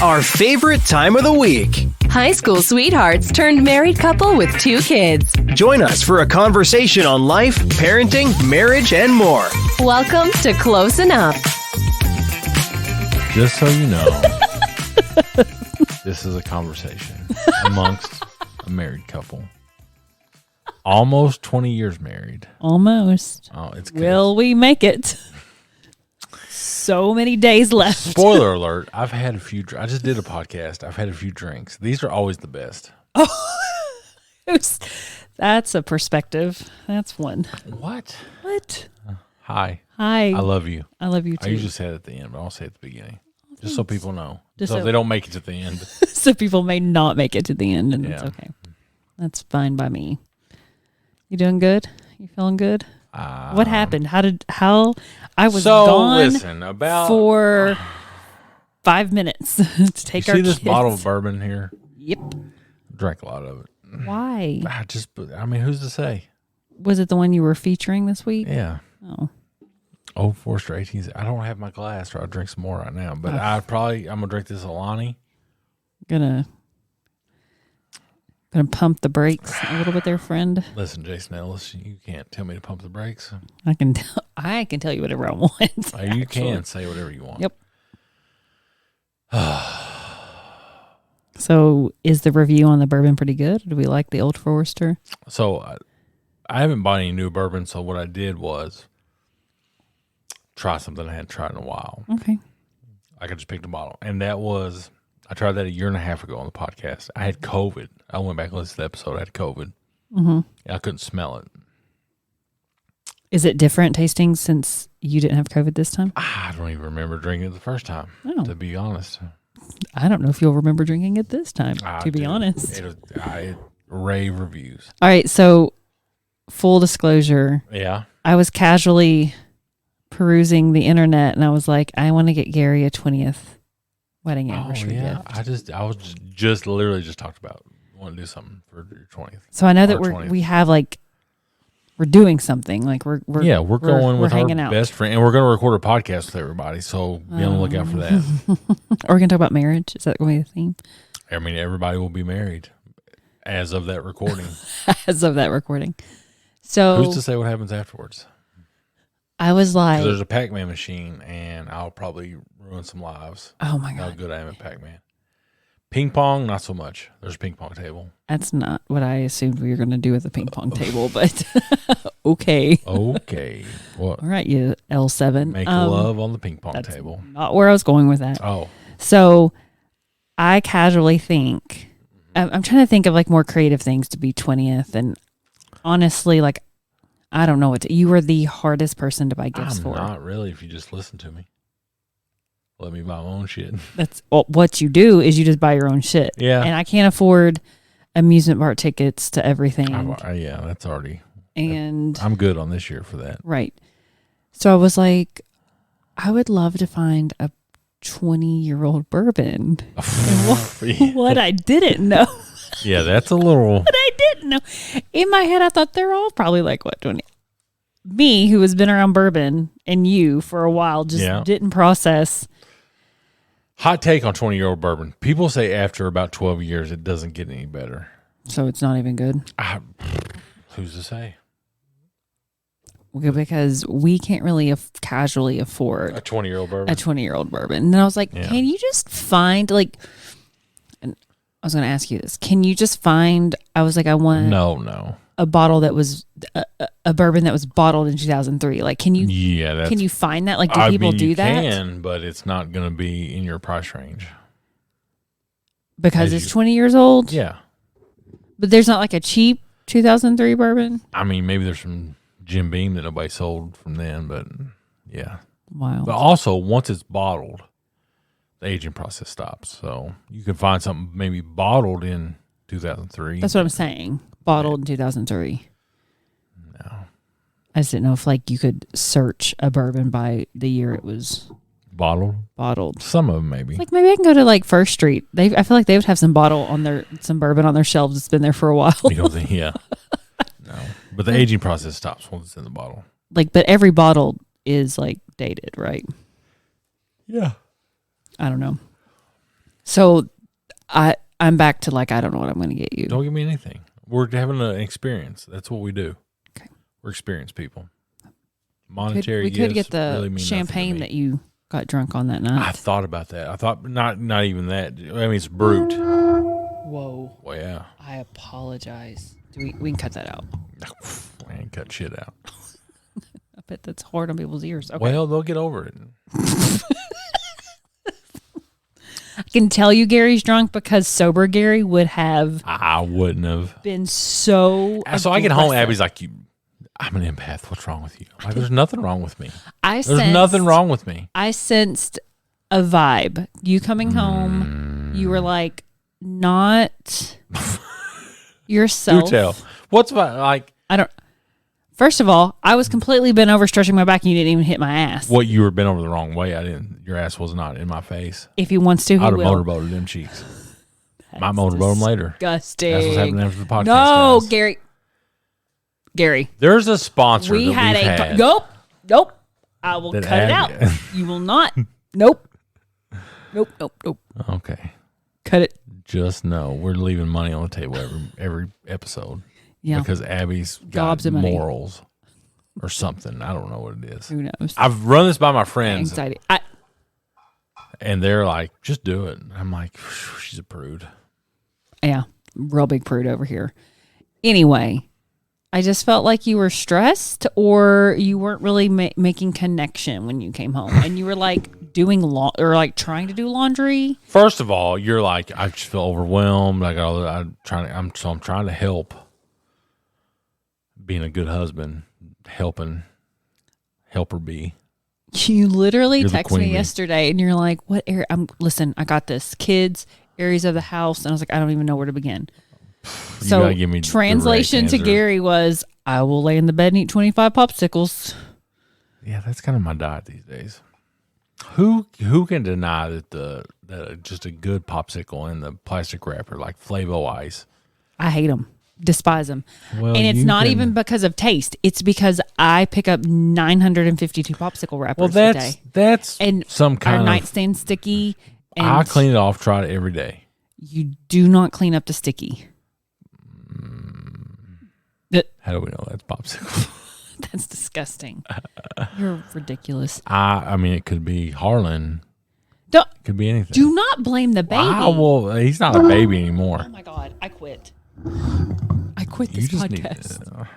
Our favorite time of the week. High school sweethearts turned married couple with 2 kids. Join us for a conversation on life, parenting, marriage, and more. Welcome to Close Enough. Just so you know, this is a conversation amongst a married couple. Almost 20 years married. Almost. Oh, it's good. Will we make it? So many days left. Spoiler alert, I've had a few. I just did a podcast. I've had a few drinks. These are always the best. Oh, that's a perspective. That's one. What? Hi. Hi. I love you. I love you too. I usually say it at the end, but I'll say it at the beginning. Just so people know. Just so if so- they don't make it to the end. So people may not make it to the end, and it's Yeah. okay. That's fine by me. You doing good? You feeling good? What happened? How I was gone listen, about for 5 minutes to take you our see this kids. bottle of bourbon here? Yep. Drank a lot of it. Why? I mean, who's to say? Was it the one you were featuring this week? Yeah. Oh. Oh, Forster 18. I don't have my glass, or I'll drink some more right now. But I'm gonna drink this Alani. Gonna pump the brakes a little bit there, friend. Listen, Jason Ellis, you can't tell me to pump the brakes. I can tell you whatever I want. You can say whatever you want. Yep. So, is the review on the bourbon pretty good? Do we like the Old Forester? So I haven't bought any new bourbon. So what I did was try something I hadn't tried in a while. Okay. I could just pick the bottle, and I tried that a year and a half ago on the podcast. I had COVID. I went back and listened to the episode. I had COVID. Mm-hmm. I couldn't smell it. Is it different tasting since you didn't have COVID this time? I don't even remember drinking it the first time, to be honest. I don't know if you'll remember drinking it this time, to be honest. Rave reviews. All right, so full disclosure. Yeah. I was casually perusing the internet, and I was like, I want to get Gary a 20th wedding anniversary gift. I was just literally just talked about wanting to do something for your 20th. So I know that Our 20th. we have we're doing something. We're going with hanging our out. best friend, and we're going to record a podcast with everybody. So be on the lookout for that. Are we going to talk about marriage? Is that going to be the theme? I mean, everybody will be married as of that recording. As of that recording. So Who's to say what happens afterwards? I was 'Cause like, there's a Pac-Man machine, and I'll probably ruin some lives. oh my How God, good I am at Pac-Man. Ping pong, not so much. There's a ping pong table. that's not what I assumed we were going to do with the ping pong table, but okay. Okay. What? All right, you L7. Make love on the ping pong table. Not where I was going with that. Oh. So I casually think, I'm trying to think of more creative things to be 20th. And honestly, I don't know you were the hardest person to buy gifts for. Not really, if you just listen to me. Let me buy my own shit. That's what you do is you just buy your own shit. Yeah. And I can't afford amusement park tickets to everything. Yeah, that's already. And I'm good on this year for that. right. So I was like, I would love to find a 20-year-old bourbon. And what I didn't know. Yeah, that's a little. But I didn't know. In my head, I thought they're all probably 20. Me, who has been around bourbon, and you for a while, just didn't process. Hot take on 20-year-old bourbon. People say after about 12 years, it doesn't get any better. So it's not even good. Who's to say? Because we can't really casually afford A 20-year-old bourbon. a 20-year-old bourbon. And I was like, can you just find and I was going to ask you this. Can you just find, I was like, I want No. a bottle that was a bourbon that was bottled in 2003. Can you can you find that? Do people do that? You can, but it's not going to be in your price range. Because it's 20 years old? Yeah. But there's not a cheap 2003 bourbon? I mean, maybe there's some Jim Beam that nobody sold from then, but yeah. Wow. But also, once it's bottled, the aging process stops. So you can find something maybe bottled in 2003. That's what I'm saying. Bottled in 2003. No. I just didn't know if you could search a bourbon by the year it was bottled. Some of them maybe. Maybe I can go to First Street. I feel like they would have some bourbon on their shelves that's been there for a while. You don't think? Yeah. No. But the aging process stops once it's in the bottle. But every bottle is dated, right? Yeah. I don't know. So I'm back to like, I don't know what I'm going to get you. Don't give me anything. We're having an experience. That's what we do. Okay. We're experienced people. Monetary We could gifts get the really mean champagne nothing to that me. you got drunk on that night. I thought about that. I thought not even that. I mean, it's brute. Whoa. Well, yeah. I apologize. We can cut that out. I ain't cut shit out. I bet that's hard on people's ears. Okay. Well, they'll get over it. I can tell you Gary's drunk because sober Gary would have I wouldn't have. been so So I get home, aggressive. Abby's like, I'm an empath. What's wrong with you? Like, there's nothing wrong with me. There's Nothing wrong with me. I sensed a vibe. You coming home, you were like, not yourself. Do tell. What's like I don't. First of all, I was completely bent over, stretching my back, and you didn't even hit my ass. what you were bent over the wrong way? I didn't. Your ass was not in my face. If he wants to, he I'd have will. motorboated them cheeks. Might motorboat them later. Disgusting. That's what's happening after the podcast. No, guys. Gary. There's a sponsor. We that had we've a had. nope. I will That cut it out. Abby- You will not. Nope. Okay. Cut it. Just know we're leaving money on the table every episode. Yeah. Because Abby's got Gobs of money. morals or something. I don't know what it is. Who knows? I've run this by my friends, Anxiety. and they're like, "Just do it." I'm like, "She's a prude." Yeah, real big prude over here. Anyway, I just felt like you were stressed or you weren't really making connection when you came home, and you were like doing or like trying to do laundry. First of all, you're like, I just feel overwhelmed. I'm trying to help. Being a good husband, helper be. You literally You're the texted queen me bee. yesterday, and you're like, "What area? Listen, I got this. Kids, areas of the house," and I was like, "I don't even know where to begin." You So gotta give me translation direct to answers. Gary was, "I will lay in the bed and eat 25 popsicles." Yeah, that's kind of my diet these days. Who can deny that just a good popsicle in the plastic wrapper like Flavo Ice? I hate them, despise them, Well, and it's you not can- even because of taste. It's because I pick up 952 popsicle wrappers Well, a day, that's and some our kind of. nightstand sticky. And I clean it off. Try it every day. You do not clean up the sticky. How do we know that's popsicle? That's disgusting. You're ridiculous. I mean, it could be Harlan. Don't, It could be anything. do not blame the baby. Well, he's not a baby anymore. Oh my God, I quit. I quit You this just podcast. need.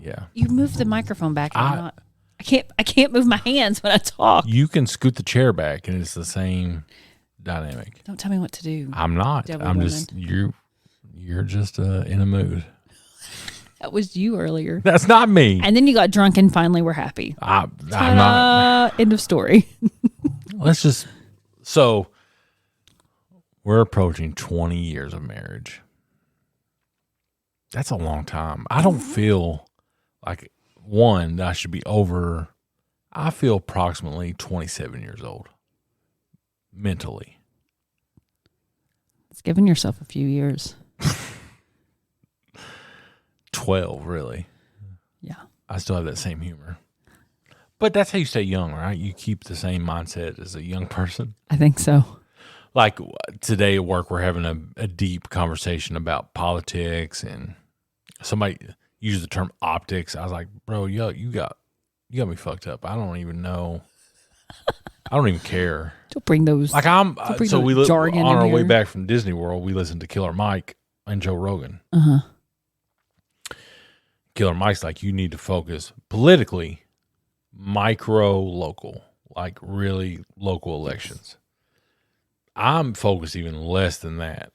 Yeah. You moved the microphone back. And I'm not. I can't move my hands when I talk. You can scoot the chair back, and it's the same dynamic. Don't tell me what to do. I'm not. Devil I'm woman. just you're just in a mood. That was you earlier. That's not me. And then you got drunk and finally we're happy. I'm not. End of story. Let's just. So we're approaching 20 years of marriage. That's a long time. I don't feel like that I should be over. I feel approximately 27 years old mentally. It's giving yourself a few years. 12, really. Yeah. I still have that same humor. But that's how you stay young, right? You keep the same mindset as a young person. I think so. Like today at work, we're having a deep conversation about politics, and somebody used the term optics. I was like, bro, you got me fucked up. I don't even know. I don't even care. Don't bring those. Like bring so the we jargon on in our way here. back from Disney World, we listened to Killer Mike and Joe Rogan. Uh-huh. Killer Mike's like, you need to focus politically, micro local, like really local elections. I'm focused even less than that.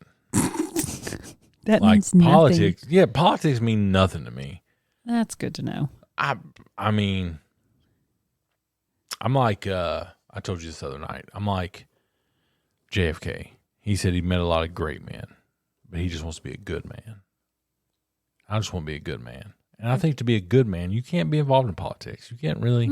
That Like means nothing. politics. Yeah, politics mean nothing to me. That's good to know. I mean, I'm like, I told you this the other night. I'm like JFK. He said he met a lot of great men, but he just wants to be a good man. I just want to be a good man. And I think to be a good man, you can't be involved in politics. You can't really.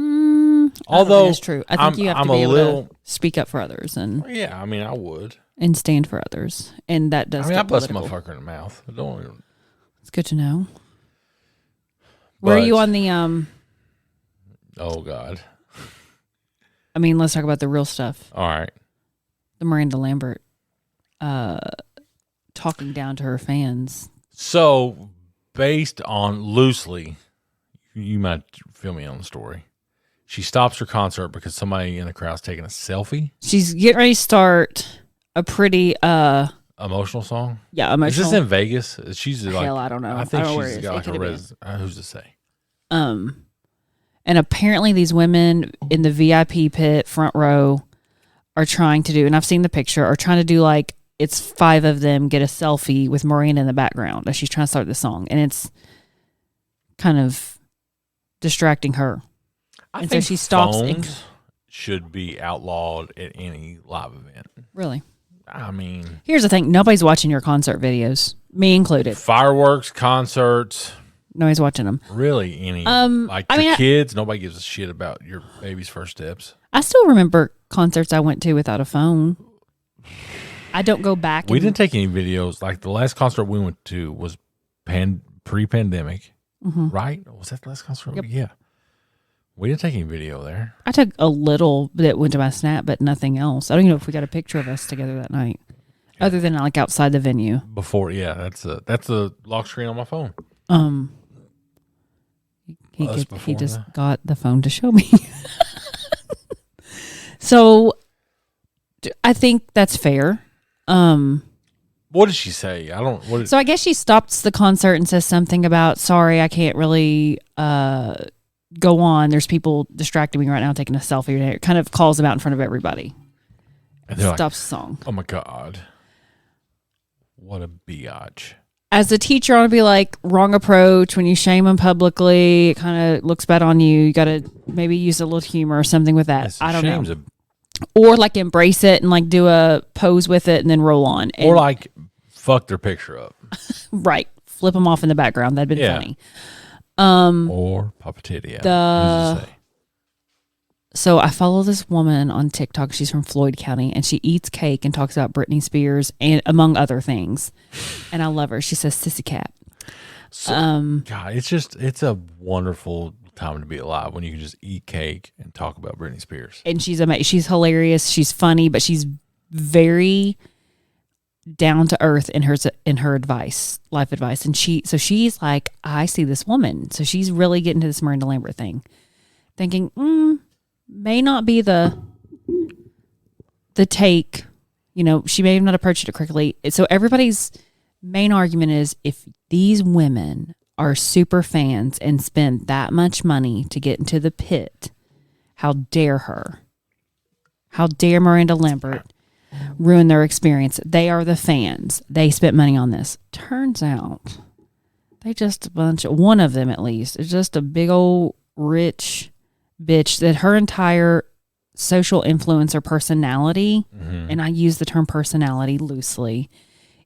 Although that's true. I think you have to be able to speak up for others and Yeah, I mean, I would. stand for others, and that does. I mean, I get bust a political. motherfucker in the mouth. I don't even. It's good to know. Where are But- you on the Oh God! I mean, let's talk about the real stuff. All right. The Miranda Lambert. talking down to her fans. So, based on loosely, you might fill me on the story. She stops her concert because somebody in the crowd's taking a selfie. She's getting ready to start a pretty Emotional song. yeah, emotional. Is this in Vegas? She's like, Hell, I don't know. I think I don't know where she's it is. got It like a could've been. who's to say? And apparently these women in the VIP pit front row are trying to do, and I've seen the picture, are trying to do like, it's 5 of them get a selfie with Miranda in the background as she's trying to start the song. And it's kind of distracting her. I think so she stops. phones should be outlawed at any live event. Really? I mean, Here's the thing. Nobody's watching your concert videos, me included. fireworks, concerts, Nobody's watching them. really any. Like I your mean, kids, nobody gives a shit about your baby's first steps. I still remember concerts I went to without a phone. I don't go back. We didn't take any videos. Like the last concert we went to was pre-pandemic, right? Was that the last concert? Yep. Yeah. We didn't take any video there. I took a little that went to my Snap, but nothing else. I don't even know if we got a picture of us together that night, other than like outside the venue. Before, yeah, that's a lock screen on my phone. He before just that. got the phone to show me. So I think that's fair. What did she say? I don't. What? So I guess she stops the concert and says something about, sorry, I can't really go on. There's people distracting me right now taking a selfie. It kind of calls them out in front of everybody. And they're Stops the song. oh my God. What a biatch. As a teacher, I want to be like, wrong approach. When you shame them publicly, it kind of looks bad on you. You got to maybe use a little humor or something with that. I don't know. Or like embrace it and like do a pose with it and then roll on. And, Or like fuck their picture up. right. Flip them off in the background. That'd been Yeah. funny. Or pop a titty out. Who's to say? So I follow this woman on TikTok. She's from Floyd County, and she eats cake and talks about Britney Spears and among other things. And I love her. She says "sissy cat." So, God, it's a wonderful time to be alive when you can just eat cake and talk about Britney Spears. And she's amazing. She's hilarious. She's funny, but she's very down to earth in her advice, life advice. And she's like, I see this woman. So she's really getting to this Miranda Lambert thing, thinking, may not be the take, she may have not approached it correctly. So everybody's main argument is, if these women are super fans and spend that much money to get into the pit, how dare her? How dare Miranda Lambert ruin their experience? They are the fans. They spent money on this. Turns out they just one of them at least, is just a big old rich bitch that her entire social influencer personality, and I use the term personality loosely,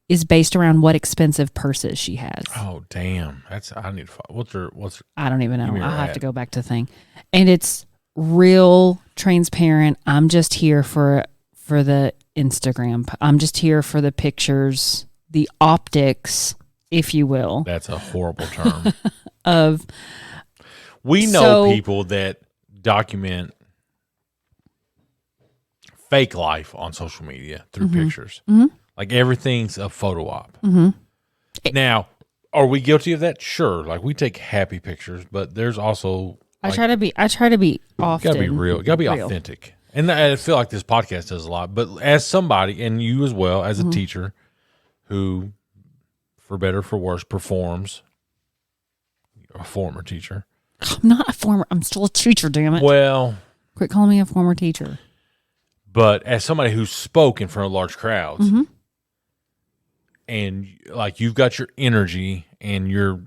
is based around what expensive purses she has. Oh damn! I need to follow. What's her? I don't even know. Give me her I have ad. to go back to the thing, and it's real transparent. I'm just here for the Instagram. I'm just here for the pictures, the optics, if you will, That's a horrible term. of. We know people that document fake life on social media through pictures. Like everything's a photo op. Now, are we guilty of that? Sure. Like we take happy pictures, but there's also I try to be often. gotta be real. You gotta be authentic. And I feel like this podcast does a lot. But as somebody, and you as well, as a teacher who, for better or for worse, performs, a former teacher. I'm not a former. I'm still a teacher. Damn it! Well, Quit calling me a former teacher. but as somebody who spoke in front of large crowds, and like you've got your energy and you're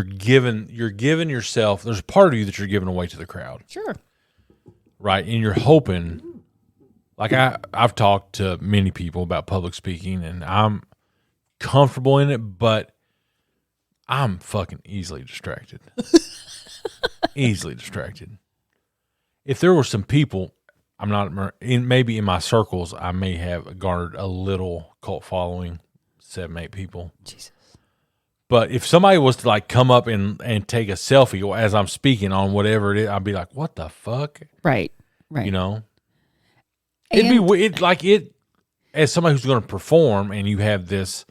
giving yourself. There's a part of you that you're giving away to the crowd, Sure. right? And you're hoping. Like I've talked to many people about public speaking, and I'm comfortable in it, but I'm fucking easily distracted. Easily distracted. If there were some people, I'm not maybe in my circles, I may have garnered a little cult following, 7-8 people. Jesus. But if somebody was to like come up and take a selfie as I'm speaking on whatever it is, I'd be like, "What the fuck?" Right. Right. It'd be weird. Like it. as somebody who's going to perform, and you have this,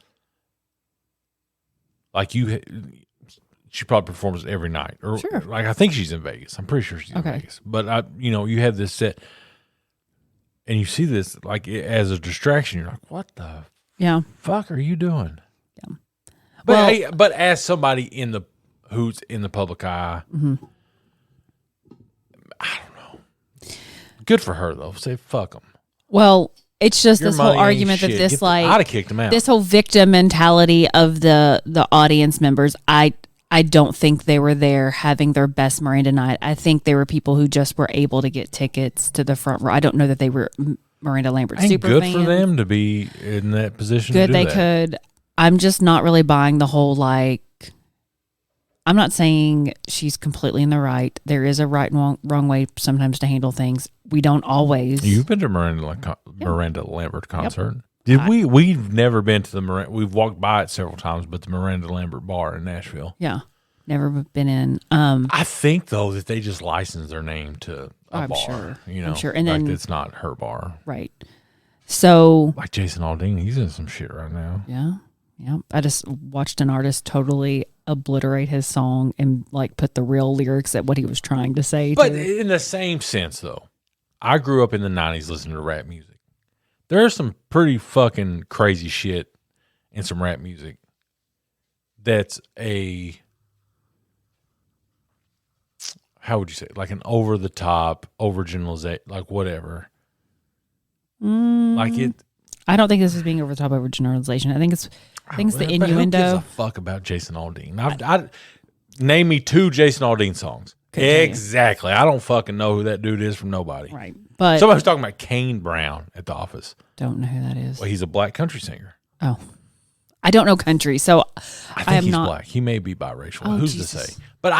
like she probably performs every night, or Sure. like I think she's in Vegas. I'm pretty sure she's in Vegas, but you have this set, and you see this like as a distraction. You're like, what the fuck are you doing? Yeah. But as somebody who's in the public eye, I don't know. Good for her though. Say fuck them. Well, it's just Your this whole money ain't argument that shit. I'd have kicked him out. this whole victim mentality of the audience members. I don't think they were there having their best Miranda night. I think they were people who just were able to get tickets to the front row. I don't know that they were Miranda Lambert super good fans. for them to be in that position. Good, to do they that. could. I'm just not really buying the whole like. I'm not saying she's completely in the right. There is a right and wrong way sometimes to handle things. We don't always. You've been to Miranda Lambert concert. Yep. We've never been to the Miranda. We've walked by it several times, but the Miranda Lambert bar in Nashville. Yeah, never been in. I think though that they just licensed their name to a bar. Sure. I'm sure. And like then it's not her bar. Right. So like Jason Aldean, he's in some shit right now. Yeah. I just watched an artist totally obliterate his song and like put the real lyrics at what he was trying to say. But in the same sense, though, I grew up in the 90s listening to rap music. There's some pretty fucking crazy shit in some rap music that's how would you say it? Like an over-the-top, overgeneralization, like whatever. Like it. I don't think this is being over the top overgeneralization. I think it's the innuendo. Who gives a fuck about Jason Aldean? I name me 2 Jason Aldean songs. Exactly. I don't fucking know who that dude is from nobody. Right. But somebody was talking about Kane Brown at the office. Don't know who that is. Well, he's a black country singer. Oh. I don't know country, so I think he's black. He may be biracial. Oh, Who's Jesus. to say? But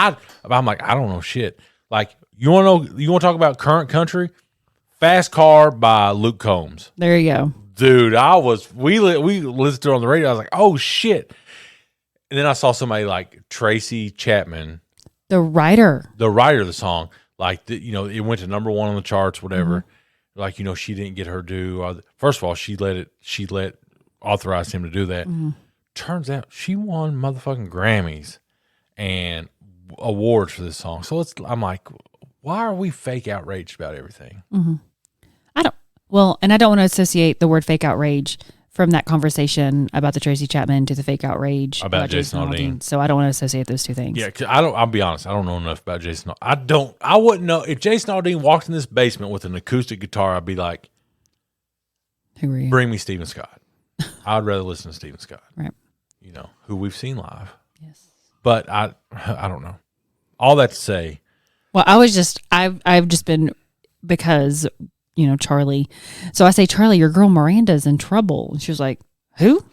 I'm like, I don't know shit. Like, you want to talk about current country? Fast Car by Luke Combs. There you go. Dude, we listened to it on the radio. I was like, oh shit. And then I saw somebody like Tracy Chapman, the writer of the song, like it went to #1 on the charts, whatever. Like, she didn't get her due. First of all, she authorized him to do that. Turns out she won motherfucking Grammys and awards for this song. So I'm like, why are we fake outraged about everything? And I don't want to associate the word fake outrage from that conversation about the Tracy Chapman to the fake outrage about Jason Aldean. So I don't want to associate those two things. Yeah, 'cause I'll be honest, I don't know enough about Jason. I wouldn't know if Jason Aldean walked in this basement with an acoustic guitar. I'd be like, who are you? Bring me Stephen Scott. I'd rather listen to Stephen Scott. Right. Who we've seen live. Yes. But I don't know. All that to say. Well, I've just been, because Charlie. So I say, Charlie, your girl Miranda's in trouble. And she was like, who?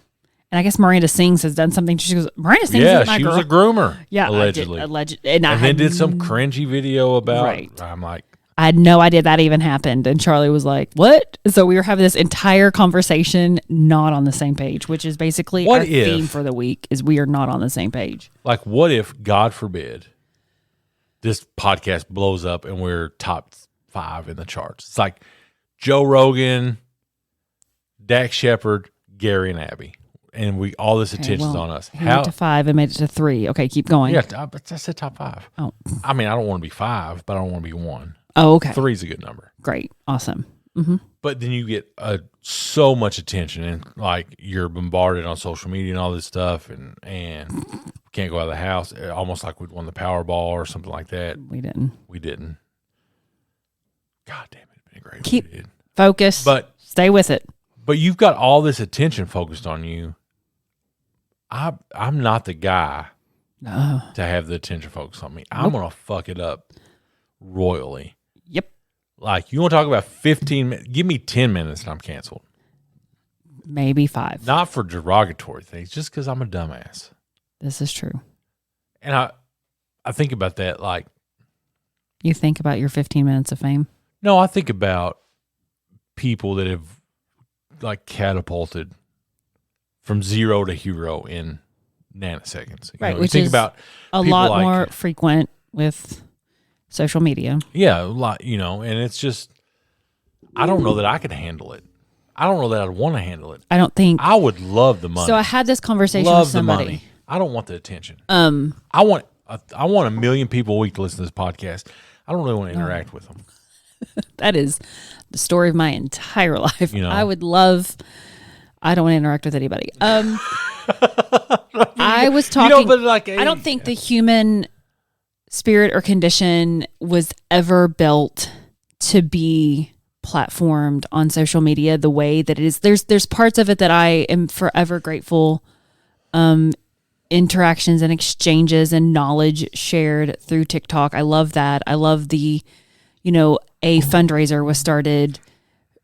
And I guess Miranda Sings has done something. She goes, Miranda Sings is my girl. She was a groomer. Yeah, allegedly. And then did some cringy video about. Right. I'm like, I had no idea that even happened. And Charlie was like, what? So we were having this entire conversation not on the same page, which is basically our theme for the week, is we are not on the same page. Like, what if, God forbid, this podcast blows up and we're top 5 in the charts? It's like Joe Rogan, Dak Shepard, Gary, and Abby, and all this attention's on us. He went to 5 and made it to 3. Okay, keep going. Yeah, I said top 5. Oh, I mean, I don't want to be 5, but I don't want to be 1. Oh, okay. 3 is a good number. Great, awesome. Mm-hmm. But then you get so much attention, and like you're bombarded on social media and all this stuff, and can't go out of the house. Almost like we'd won the Powerball or something like that. We didn't. God damn it, it'd been great. Keep focused, but stay with it. But you've got all this attention focused on you. I'm not the guy to have the attention focused on me. I'm gonna fuck it up royally. Yep. Like, you want to talk about 15 minutes? Give me 10 minutes and I'm canceled. Maybe 5. Not for derogatory things, just because I'm a dumbass. This is true. And I think about that like... You think about your 15 minutes of fame? No, I think about people that have like catapulted from 0 to hero in nanoseconds. Right, which is about a lot more frequent with social media. Yeah, a lot, and it's just, I don't know that I could handle it. I don't know that I'd want to handle it. I don't think. I would love the money. So I had this conversation love with somebody. the money. I don't want the attention. I want 1 million people a week to listen to this podcast. I don't really want to interact with them. That is the story of my entire life. You know? I would love. I don't want to interact with anybody. I was talking. but like, I don't think the human spirit or condition was ever built to be platformed on social media the way that it is. There's parts of it that I am forever grateful. Interactions and exchanges and knowledge shared through TikTok. I love that. I love a fundraiser was started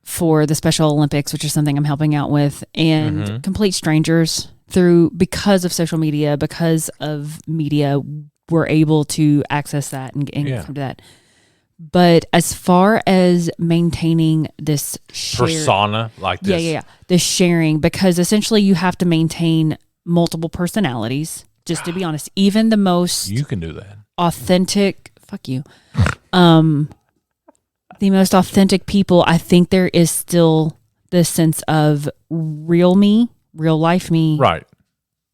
for the Special Olympics, which is something I'm helping out with, and complete strangers because of social media, because of media, were able to access that and come to that. But as far as maintaining this persona like this, the sharing, because essentially you have to maintain multiple personalities. Just to be honest, even the most you can do that authentic. Fuck you. The most authentic people, I think there is still this sense of real me, real life me, right?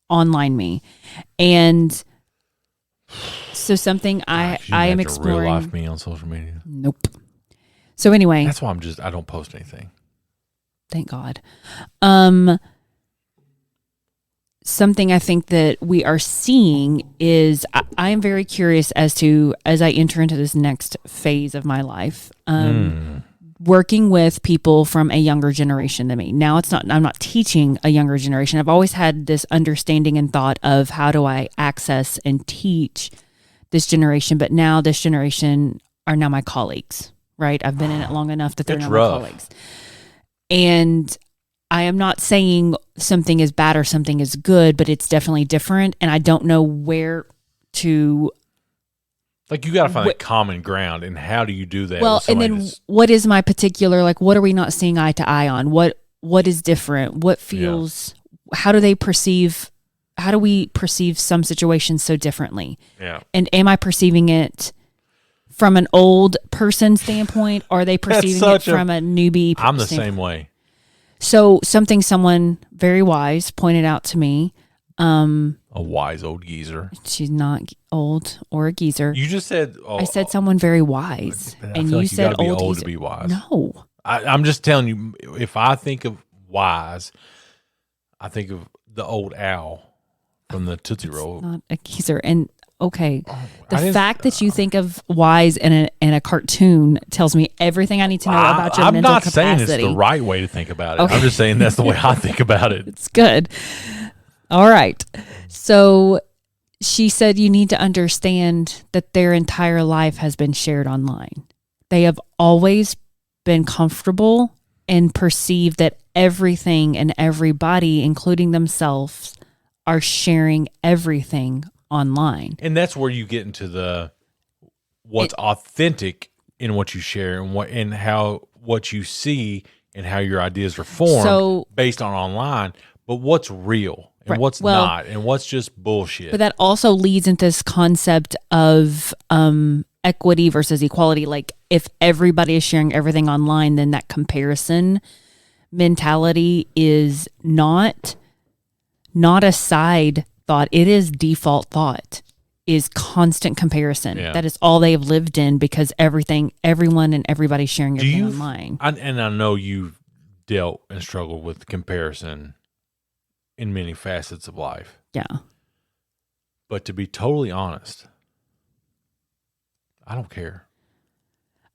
Online me, and so something I am exploring. Real life me on social media. Nope. So anyway, that's why I don't post anything. Thank God. Something I think that we are seeing is I am very curious as I enter into this next phase of my life, working with people from a younger generation than me. Now I'm not teaching a younger generation. I've always had this understanding and thought of how do I access and teach this generation, but now this generation are now my colleagues, right? I've been in it long enough that they're now my colleagues. And I am not saying something is bad or something is good, but it's definitely different. And I don't know where to. Like, you got to find a common ground. And how do you do that? Well, and then what is my particular, like, what are we not seeing eye to eye on? What is different? What feels, how do we perceive some situations so differently? Yeah. And am I perceiving it from an old person standpoint, or are they perceiving it from a newbie I'm the standpoint? same way. So someone very wise pointed out to me. A wise old geezer. She's not old or a geezer. You just said. I said someone very wise, and you said be old old geezer. to be wise. No, I'm just telling you. If I think of wise, I think of the old owl from the Tootsie Roll. not a geezer. And okay, the fact that you think of wise in a cartoon tells me everything I need to know about your mental capacity. I'm not saying it's the right way to think about it. Okay. I'm just saying that's the way I think about it. It's good. All right. So she said you need to understand that their entire life has been shared online. They have always been comfortable and perceive that everything and everybody, including themselves, are sharing everything online. And that's where you get into what's authentic in what you share and what you see and how your ideas are formed based on online, but what's real and what's not and what's just bullshit. But that also leads into this concept of equity versus equality. Like, if everybody is sharing everything online, then that comparison mentality is not a side thought. It is default thought, is constant comparison. Yeah. That is all they have lived in, because everyone and everybody's sharing everything online. And I know you've dealt and struggled with comparison in many facets of life. Yeah. But to be totally honest, I don't care.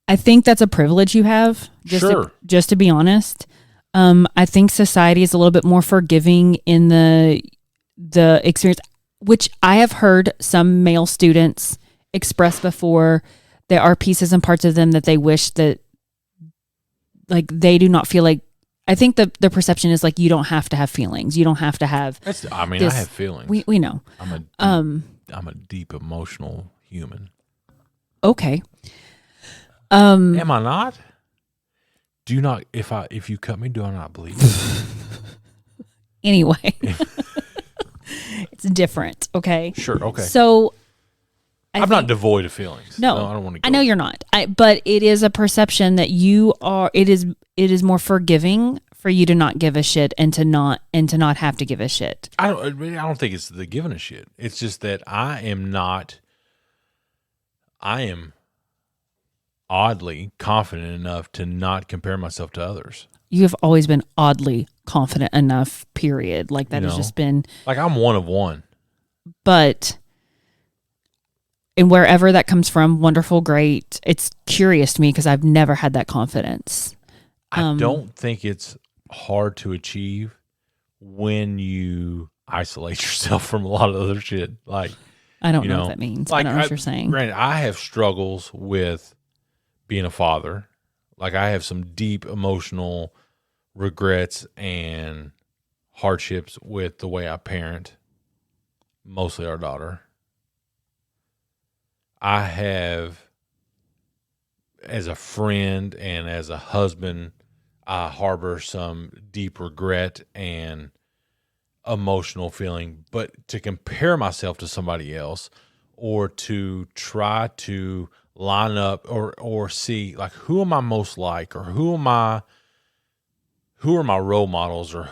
I think that's a privilege you have. Just to be honest. I think society is a little bit more forgiving in the experience, which I have heard some male students express before. There are pieces and parts of them that they wish that, like, they do not feel like. I think the perception is like, you don't have to have feelings. You don't have to have. I have feelings. We know. I'm a deep emotional human. Okay. Am I not? Do you not? If you cut me, do I not bleed? Anyway, it's different. Okay. Sure. Okay. So I'm not devoid of feelings. No, I don't want to. I know you're not. But it is a perception that you are. It is more forgiving for for you to not give a shit and to not have to give a shit. I don't think it's the giving a shit. It's just that I am oddly confident enough to not compare myself to others. You have always been oddly confident enough, period. Like that has just been like I'm one of one. But and wherever that comes from, wonderful, great. It's curious to me because I've never had that confidence. I don't think it's hard to achieve when you isolate yourself from a lot of other shit. Like I don't know what that means. Like, I don't know what you're saying. Granted, I have struggles with being a father. Like I have some deep emotional regrets and hardships with the way I parent, mostly our daughter. I have, as a friend and as a husband, I harbor some deep regret and emotional feeling. But to compare myself to somebody else or to try to line up or see like who am I most like, or who are my role models, or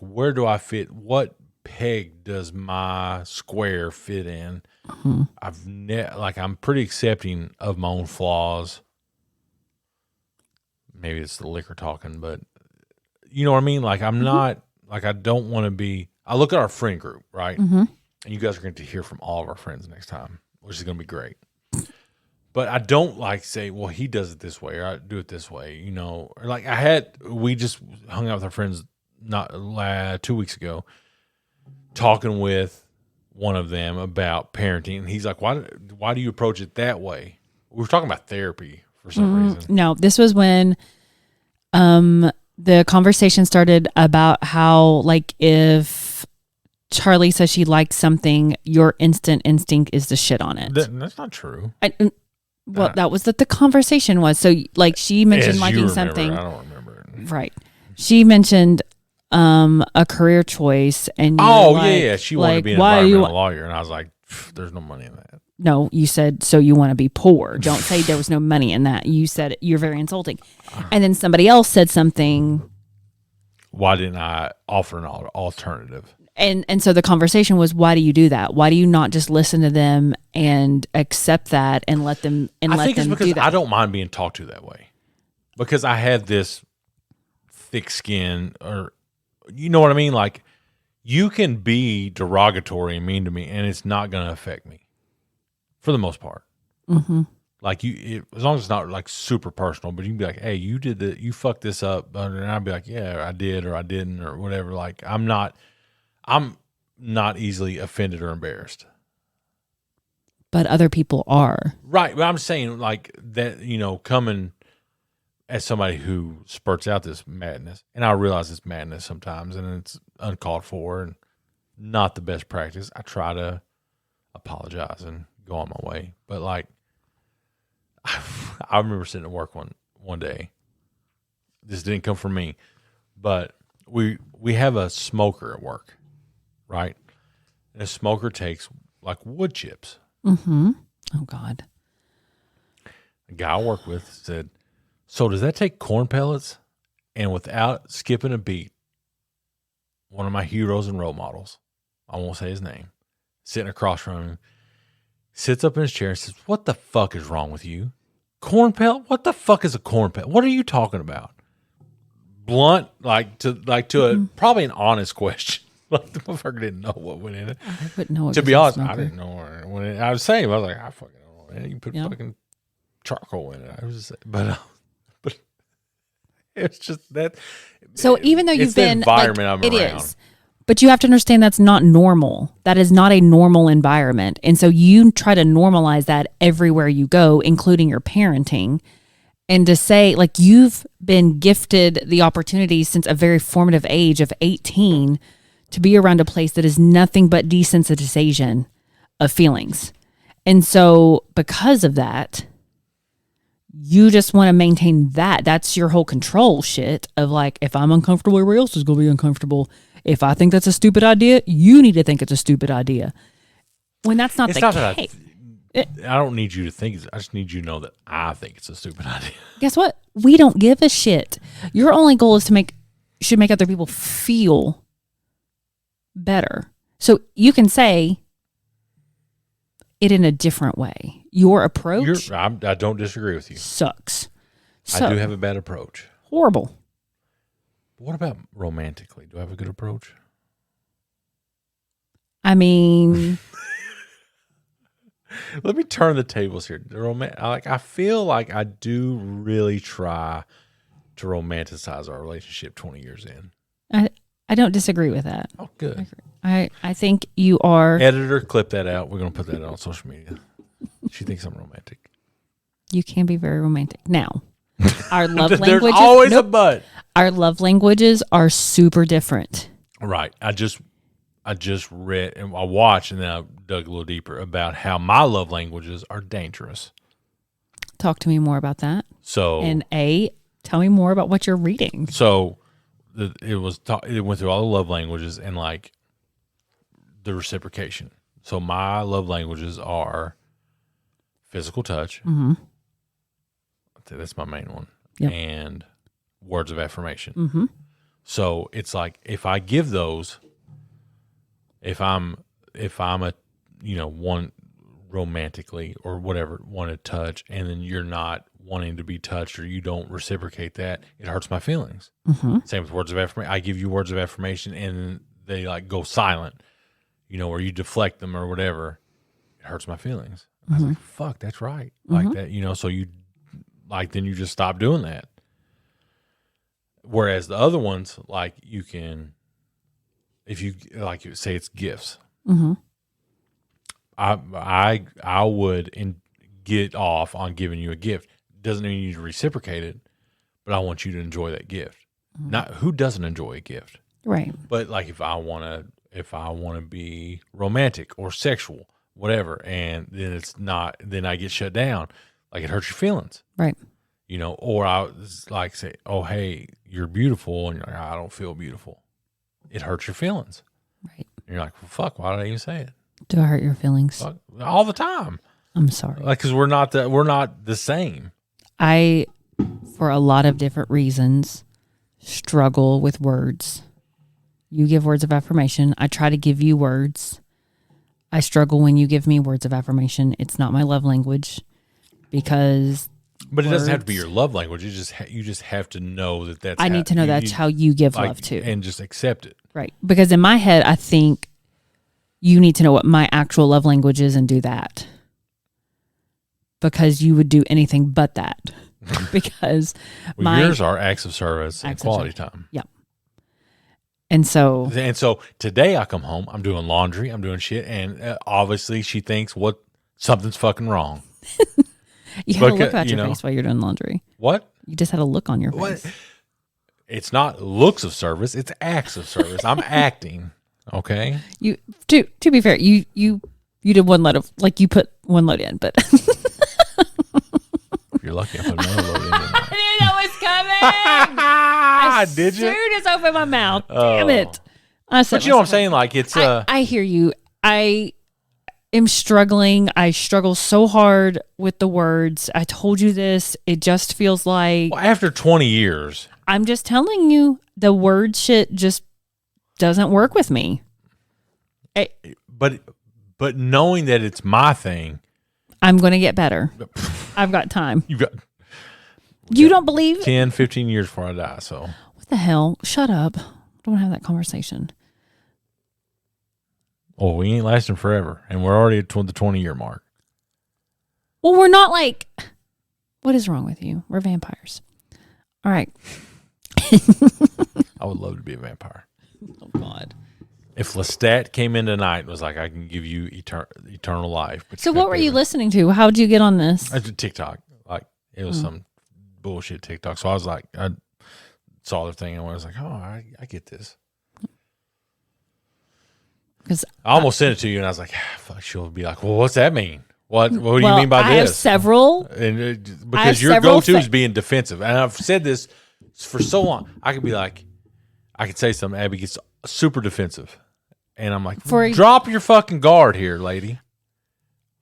where do I fit, what peg does my square fit in? Mm-hmm. I'm pretty accepting of my own flaws. Maybe it's the liquor talking, but you know what I mean? Like I'm not, like I don't want to be, I look at our friend group, right? Mm-hmm. And you guys are going to hear from all of our friends next time, which is going to be great. But I don't like say, well, he does it this way or I do it this way, you know. Or like we just hung out with our friends not 2 weeks ago, talking with one of them about parenting, and he's like, "Why do you approach it that way?" We were talking about therapy for some reason. No, this was when, the conversation started about how like if Charlie says she likes something, your instant instinct is to shit on it. That's not true. That was what the conversation was. So like she mentioned liking something. I don't remember it. Right. She mentioned a career choice and she wanted to be an environmental lawyer, and I was like, there's no money in that. No, you said, so you want to be poor. Don't say there was no money in that. You said you're very insulting. And then somebody else said something. Why didn't I offer an alternative? And so the conversation was, why do you do that? Why do you not just listen to them and accept that and let them I think it's because do that? I don't mind being talked to that way. Because I have this thick skin, or you know what I mean? Like you can be derogatory and mean to me and it's not going to affect me for the most part. Mm-hmm. Like as long as it's not like super personal, but you can be like, hey, you did that, you fucked this up. And I'd be like, yeah, I did, or I didn't, or whatever. Like I'm not easily offended or embarrassed. But other people are. Right. But I'm saying like that, you know, coming as somebody who spurts out this madness, and I realize it's madness sometimes and it's uncalled for and not the best practice. I try to apologize and go on my way. But like, I remember sitting at work one day. This didn't come from me, but we have a smoker at work, right? And a smoker takes like wood chips. Mm-hmm. Oh God. A guy I work with said, so does that take corn pellets? And without skipping a beat, one of my heroes and role models, I won't say his name, sitting across from him, sits up in his chair and says, what the fuck is wrong with you? Corn pellet? What the fuck is a corn pellet? What are you talking about? Blunt, probably an honest question. Like the motherfucker didn't know what went in it. I wouldn't know. To be honest, I didn't know what I was saying. I was like, I fucking don't know. Man. You put fucking charcoal in it. I was just, but it's just that. So even though you've been, environment I'm it around. is. But you have to understand that's not normal. That is not a normal environment. And so you try to normalize that everywhere you go, including your parenting. And to say, like, you've been gifted the opportunity since a very formative age of 18 to be around a place that is nothing but desensitization of feelings. And so because of that, you just want to maintain that. That's your whole control shit of like, if I'm uncomfortable, everybody else is going to be uncomfortable. If I think that's a stupid idea, you need to think it's a stupid idea. When that's not the case. I don't need you to think. I just need you to know that I think it's a stupid idea. Guess what? We don't give a shit. Your only goal is to make should make other people feel better. So you can say it in a different way. Your approach I don't disagree with you. sucks. I do have a bad approach. Horrible. What about romantically? Do I have a good approach? I mean, Let me turn the tables here. I feel like I do really try to romanticize our relationship 20 years in. I don't disagree with that. Oh, good. I think you are. Editor, clip that out. We're going to put that on social media. She thinks I'm romantic. You can be very romantic. Now, our love There's languages. always a but. Our love languages are super different. Right. I just read and I watched and then I dug a little deeper about how my love languages are dangerous. Talk to me more about that. So And tell me more about what you're reading. So it went through all the love languages and like the reciprocation. So my love languages are physical touch. Mm-hmm. That's my main one. Yep. And words of affirmation. Mm-hmm. So it's like if I give those, if I'm a one romantically or whatever want to touch, and then you're not wanting to be touched or you don't reciprocate that, it hurts my feelings. Mm-hmm. Same with words of affirmation. I give you words of affirmation and they like go silent, or you deflect them or whatever. It hurts my feelings. I was like, fuck, that's right. Like that, so you then you just stop doing that. Whereas the other ones, like you can, if you like you say it's gifts, I would get off on giving you a gift. Doesn't mean you need to reciprocate it, but I want you to enjoy that gift. Not who doesn't enjoy a gift, Right. but like if I want to be romantic or sexual, whatever, and then it's not, then I get shut down. Like it hurts your feelings, Right. or I like say, oh hey, you're beautiful, and you're like, I don't feel beautiful. It hurts your feelings. Right. And you're like, well, fuck, why did I even say it? Do I hurt your feelings? Fuck, all the time. I'm sorry. Like, because we're not the same. I, for a lot of different reasons, struggle with words. You give words of affirmation. I try to give you words. I struggle when you give me words of affirmation. It's not my love language because. But it doesn't have to be your love language. You just have to know that that's. I need to know that's how you give like, love too, and just accept it. right? Because in my head, I think you need to know what my actual love language is and do that. Because you would do anything but that. Because yours are acts of service and quality time. Yep. And so today I come home, I'm doing laundry, I'm doing shit, and obviously she thinks something's fucking wrong. you had a look on your face while you're doing lambry. What? You just had a look on your face. What? It's not looks of service, it's acts of service. I'm acting. Okay. You to be fair, you did one load of you put one load in, but if you're lucky, I put another load in. I knew that was coming. Did you? As soon as I opened my mouth, damn it! But you know what I'm saying? Like it's. I hear you. I am struggling. I struggle so hard with the words. I told you this. It just feels like after 20 years. I'm just telling you, the word shit just doesn't work with me. But knowing that it's my thing, I'm going to get better. I've got time. You don't believe 10, 15 years before I die. So what the hell? Shut up. I don't want to have that conversation. Oh, we ain't lasting forever, and we're already at the 20-year mark. Well, we're not like. What is wrong with you? We're vampires. All right. I would love to be a vampire. Oh God. If Lestat came in tonight and was like, I can give you eternal life. But so what were you listening to? How'd you get on this? I did TikTok. Like, it was some bullshit TikTok. So I was like, I saw the thing and I was like, oh, I get this. Because I almost sent it to you and I was like, fuck, she'll be like, well, what's that mean? What do you mean by this? I have several. And because your go-to is being defensive. And I've said this for so long. I could be like, I could say something. Abby gets super defensive. And I'm like, drop your fucking guard here, lady.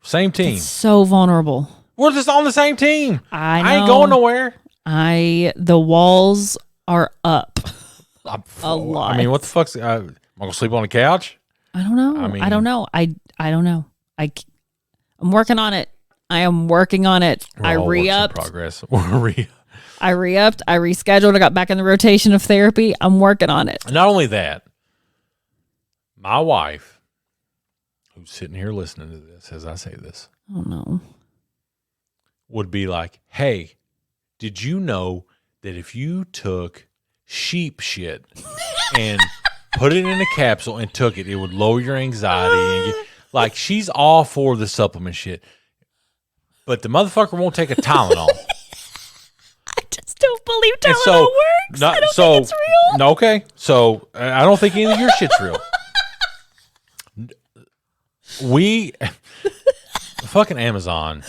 Same team. It's so vulnerable. We're just on the same team. I know. I ain't going nowhere. The walls are up. A lot. I mean, what the fuck's... am I going to sleep on the couch? I don't know. I mean- I don't know. I don't know. I'm working on it. I am working on it. I We're all works in re-upped. progress. I re-upped. I rescheduled. I got back in the rotation of therapy. I'm working on it. Not only that, my wife, who's sitting here listening to this as I say this, Oh no. would be like, hey, did you know that if you took sheep shit and put it in a capsule and took it, it would lower your anxiety? And like, she's all for the supplement shit. But the motherfucker won't take a Tylenol. I just don't believe And Tylenol works. I don't think it's real. No, okay. So I don't think any of your shit's real. We fucking Amazon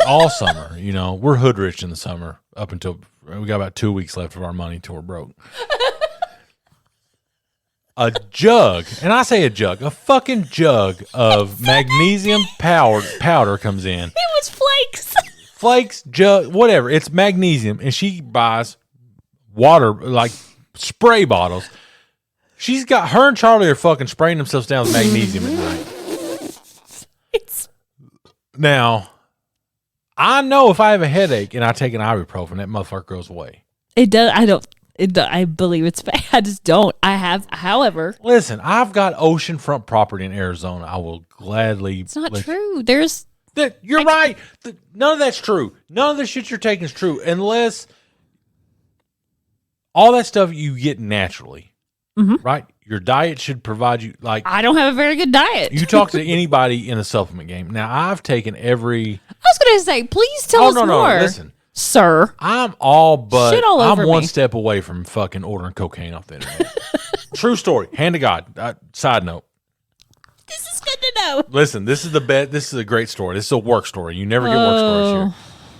all summer, you know, we're hood rich in the summer up until we got about 2 weeks left of our money till we're broke. A jug, and I say a jug, a fucking jug of magnesium powder comes in. It was flakes. Flakes, jug, whatever. It's magnesium, and she buys water, like spray bottles. She's got, her and Charlie are fucking spraying themselves down with magnesium at night. Now, I know if I have a headache and I take an ibuprofen, that motherfucker goes away. It does. I believe it's bad. I just don't. I have, however. Listen, I've got oceanfront property in Arizona. I will gladly. It's not true. There's. You're right. None of that's true. None of the shit you're taking is true unless all that stuff you get naturally, right? Your diet should provide you, like, I don't have a very good diet. you talk to anybody in a supplement game. Now, I've taken every. I was going to say, please tell us no, more. Listen. Sir. I'm all but Shit all over I'm one me. step away from fucking ordering cocaine off the internet. True story. Hand to God. Side note. This is good to know. Listen, this is This is a great story. This is a work story. You never get work stories here.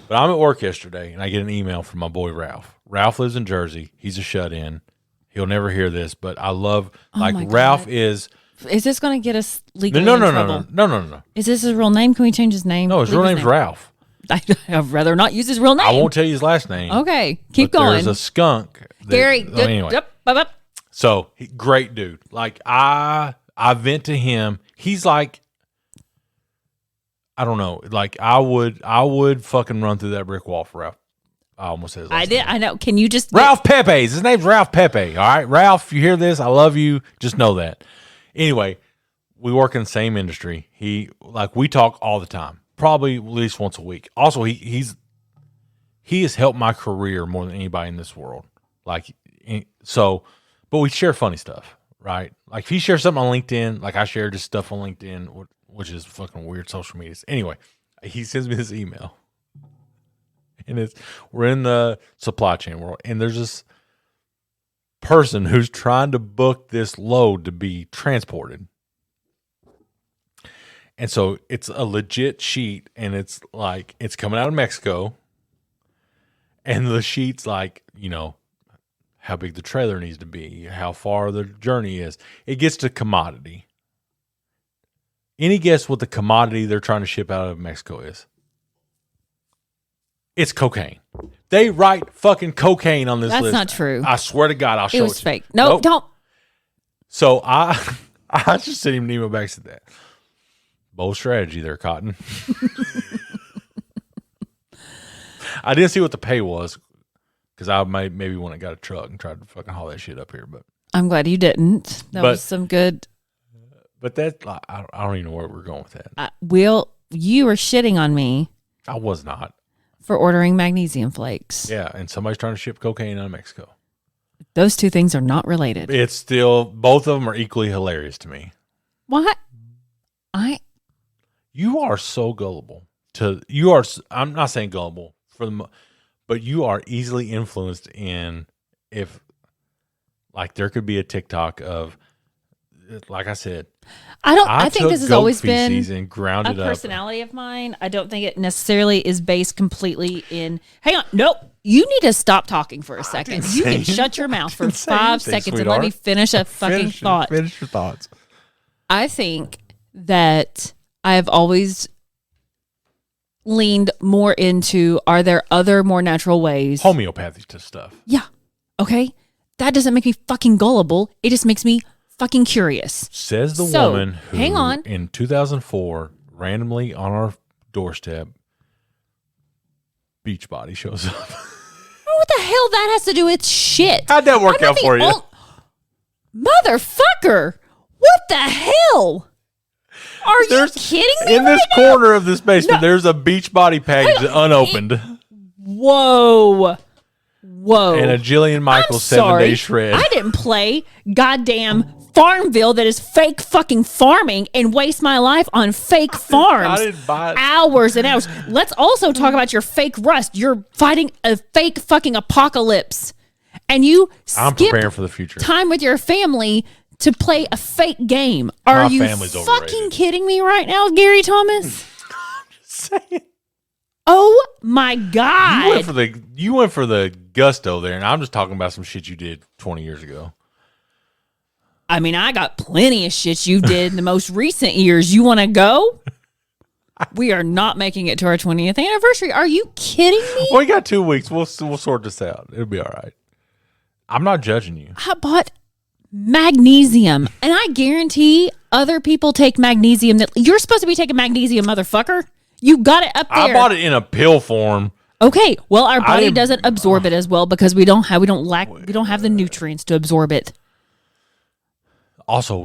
But I'm at work yesterday and I get an email from my boy Ralph. Ralph lives in Jersey. He's a shut-in. He'll never hear this, but I love my Ralph God. is. Is this going to get us legally No. in trouble? No. Is this his real name? Can we change his name? No, his real name's Ralph. I'd rather not use his real name. I won't tell you his last name. Okay, keep but going. There's a skunk. Gary. Anyway. Yep. So great dude. Like I vent to him. He's like, I don't know. Like I would fucking run through that brick wall for Ralph. I almost said his last name. I know. Can you just Ralph Pepe. His name's Ralph Pepe. All right, Ralph. If you hear this, I love you. Just know that. Anyway, we work in the same industry. We talk all the time. Probably at least once a week. Also, he has helped my career more than anybody in this world. But we share funny stuff, right? Like if he shares something on LinkedIn, like I share just stuff on LinkedIn, which is fucking weird social media. Anyway, he sends me this email, and we're in the supply chain world, and there's this person who's trying to book this load to be transported. And so it's a legit sheet, and it's like it's coming out of Mexico, and the sheet's like, you know, how big the trailer needs to be, how far the journey is. It gets to commodity. Any guess what the commodity they're trying to ship out of Mexico is? It's cocaine. They write fucking cocaine on this list. That's not true. I swear to God, I'll show it. It was to fake. you. No, Nope. don't. So I just sent him an email back and said that. Bold strategy there, Cotton. I didn't see what the pay was because I maybe went and got a truck and tried to fucking haul that shit up here. But I'm glad you didn't. That was some good. But that I don't even know where we're going with that. You were shitting on me I was not. for ordering magnesium flakes. Yeah, and somebody's trying to ship cocaine out of Mexico. Those two things are not related. It's still, both of them are equally hilarious to me. What? You are so gullible. I'm not saying gullible but you are easily influenced in if, like, there could be a TikTok of, like I said, I think this has always been and ground a it up. personality of mine. I don't think it necessarily is based completely in. Hang on, nope. You need to stop talking for a second. You can shut your mouth for 5 seconds and let me finish a fucking thought. Finish your thoughts. I think that I have always leaned more into, are there other more natural ways? Homeopathy to stuff. Yeah. Okay. That doesn't make me fucking gullible. It just makes me fucking curious. Says the So, woman who, hang on. in 2004, randomly on our doorstep, Beachbody shows up. What the hell that has to do with shit? How'd that work out for you? Motherfucker! What the hell? Are you kidding me? In this corner of this basement, there's a Beachbody package unopened. Whoa. And a Jillian Michaels 7-day shred. I didn't play goddamn Farmville that is fake fucking farming and waste my life on fake farms. I didn't buy it. Hours and hours. Let's also talk about your fake rust. You're fighting a fake fucking apocalypse. And you I'm skip preparing for the future. time with your family to play a fake game. Are My you family's fucking overrated. kidding me right now, Gary Thomas? Saying. Oh my God. You went for the gusto there, and I'm just talking about some shit you did 20 years ago. I mean, I got plenty of shit you did in the most recent years. You want to go? We are not making it to our 20th anniversary. Are you kidding me? Well, we got 2 weeks. We'll sort this out. It'll be all right. I'm not judging you. I bought magnesium, and I guarantee other people take magnesium. That you're supposed to be taking magnesium, motherfucker. You got it up there. I bought it in a pill form. Okay, well, our body doesn't absorb it as well because we don't have the nutrients to absorb it. Also,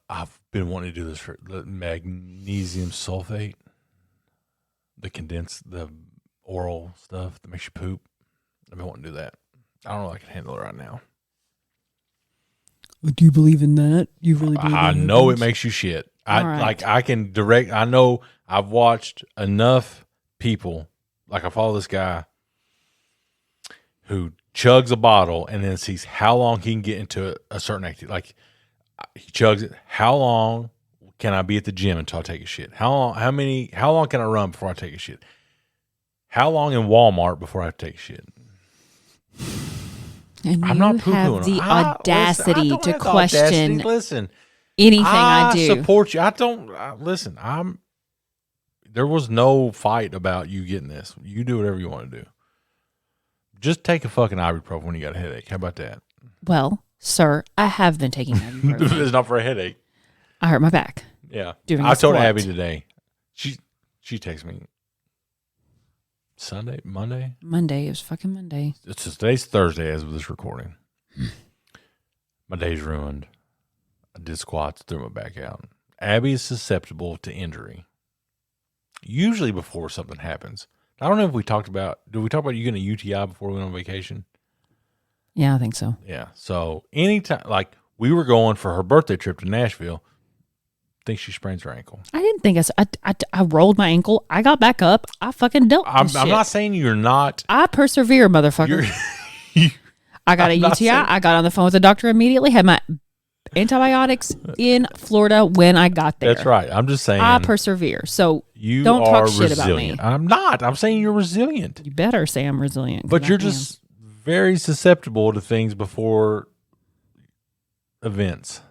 I've been wanting to do this for the magnesium sulfate, the oral stuff that makes you poop. I've been wanting to do that. I don't know if I can handle it right now. Do you believe in that? You really believe I know it makes you shit. I know I've watched enough people. Like I follow this guy who chugs a bottle and then sees how long he can get into a certain activity. Like he chugs it. How long can I be at the gym until I take a shit? How long can I run before I take a shit? How long in Walmart before I take a shit? And I'm not you have poo-pooing. the audacity to question Listen, anything I do. Support you. I don't listen. There was no fight about you getting this. You do whatever you want to do. Just take a fucking ibuprofen when you got a headache. How about that? Well, sir, I have been taking ibuprofen. It's not for a headache. I hurt my back. Yeah. Doing I a told squat. Abby today. She texted me Monday. Monday. It was fucking Monday. Today's Thursday as of this recording. My day's ruined. I did squats, threw my back out. Abby is susceptible to injury. Usually before something happens. I don't know if did we talk about you getting a UTI before we went on vacation? Yeah, I think so. Yeah. So anytime, like we were going for her birthday trip to Nashville, I think she sprains her ankle. I didn't think I rolled my ankle. I got back up. I fucking dealt with I'm shit. not saying you're not. I persevere, motherfucker. I got a UTI. I got on the phone with the doctor immediately. Had my antibiotics in Florida when I got there. That's right. I'm just saying. I persevere. So you don't are talk shit resilient. about me. I'm not. I'm saying you're resilient. You better say I'm resilient. But you're I am. just very susceptible to things before events.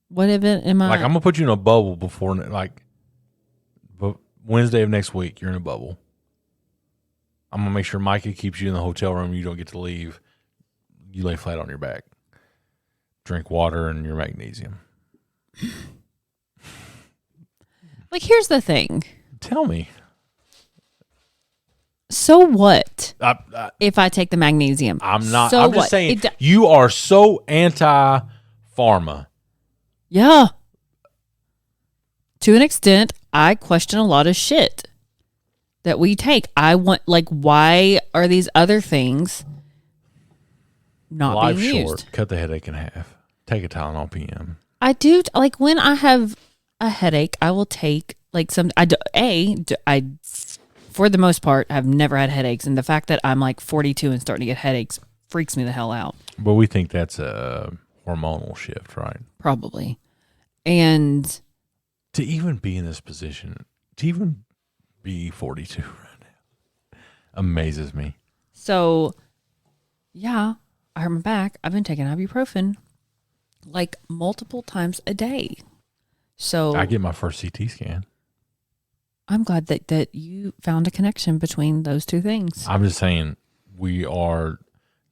What event am I? Like I'm gonna put you in a bubble before, but Wednesday of next week you're in a bubble. I'm gonna make sure Micah keeps you in the hotel room. You don't get to leave. You lay flat on your back. Drink water and your magnesium. Like, here's the thing. Tell me. So what if I take the magnesium? I'm not. So I'm just what? saying you are so anti-pharma. Yeah. To an extent, I question a lot of shit that we take. I want, like, why are these other things not Life's being short. used? Cut the headache in half. Take a Tylenol PM. I do, like, when I have a headache, I will take, like, some, for the most part, I've never had headaches. And the fact that I'm, like, 42 and starting to get headaches freaks me the hell out. But we think that's a hormonal shift, right? Probably. And to even be in this position, to even be 42 right now, amazes me. so, yeah, I hurt my back. I've been taking ibuprofen like multiple times a day. So I get my first CT scan. I'm glad that you found a connection between those two things. I'm just saying we are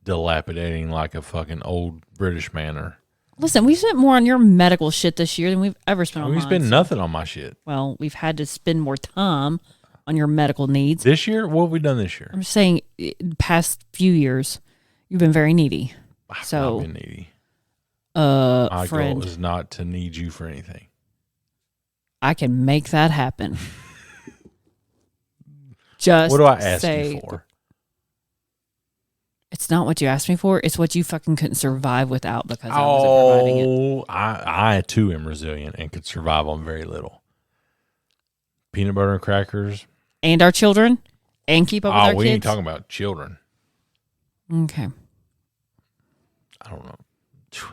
dilapidating like a fucking old British manor. Listen, we spent more on your medical shit this year than we've ever spent on We mine. spend nothing on my shit. Well, we've had to spend more time on your medical needs. This year? What have we done this year? I'm just saying, past few years, you've been very needy. I've So, not been needy. My friend, goal is not to need you for anything. I can make that happen. Just What do I ask say, you for? It's not what you asked me for. It's what you fucking couldn't survive without because I wasn't providing it. I too am resilient and could survive on very little. Peanut butter and crackers. And our children, and keep up with our we kids. ain't talking about children. Okay. I don't know.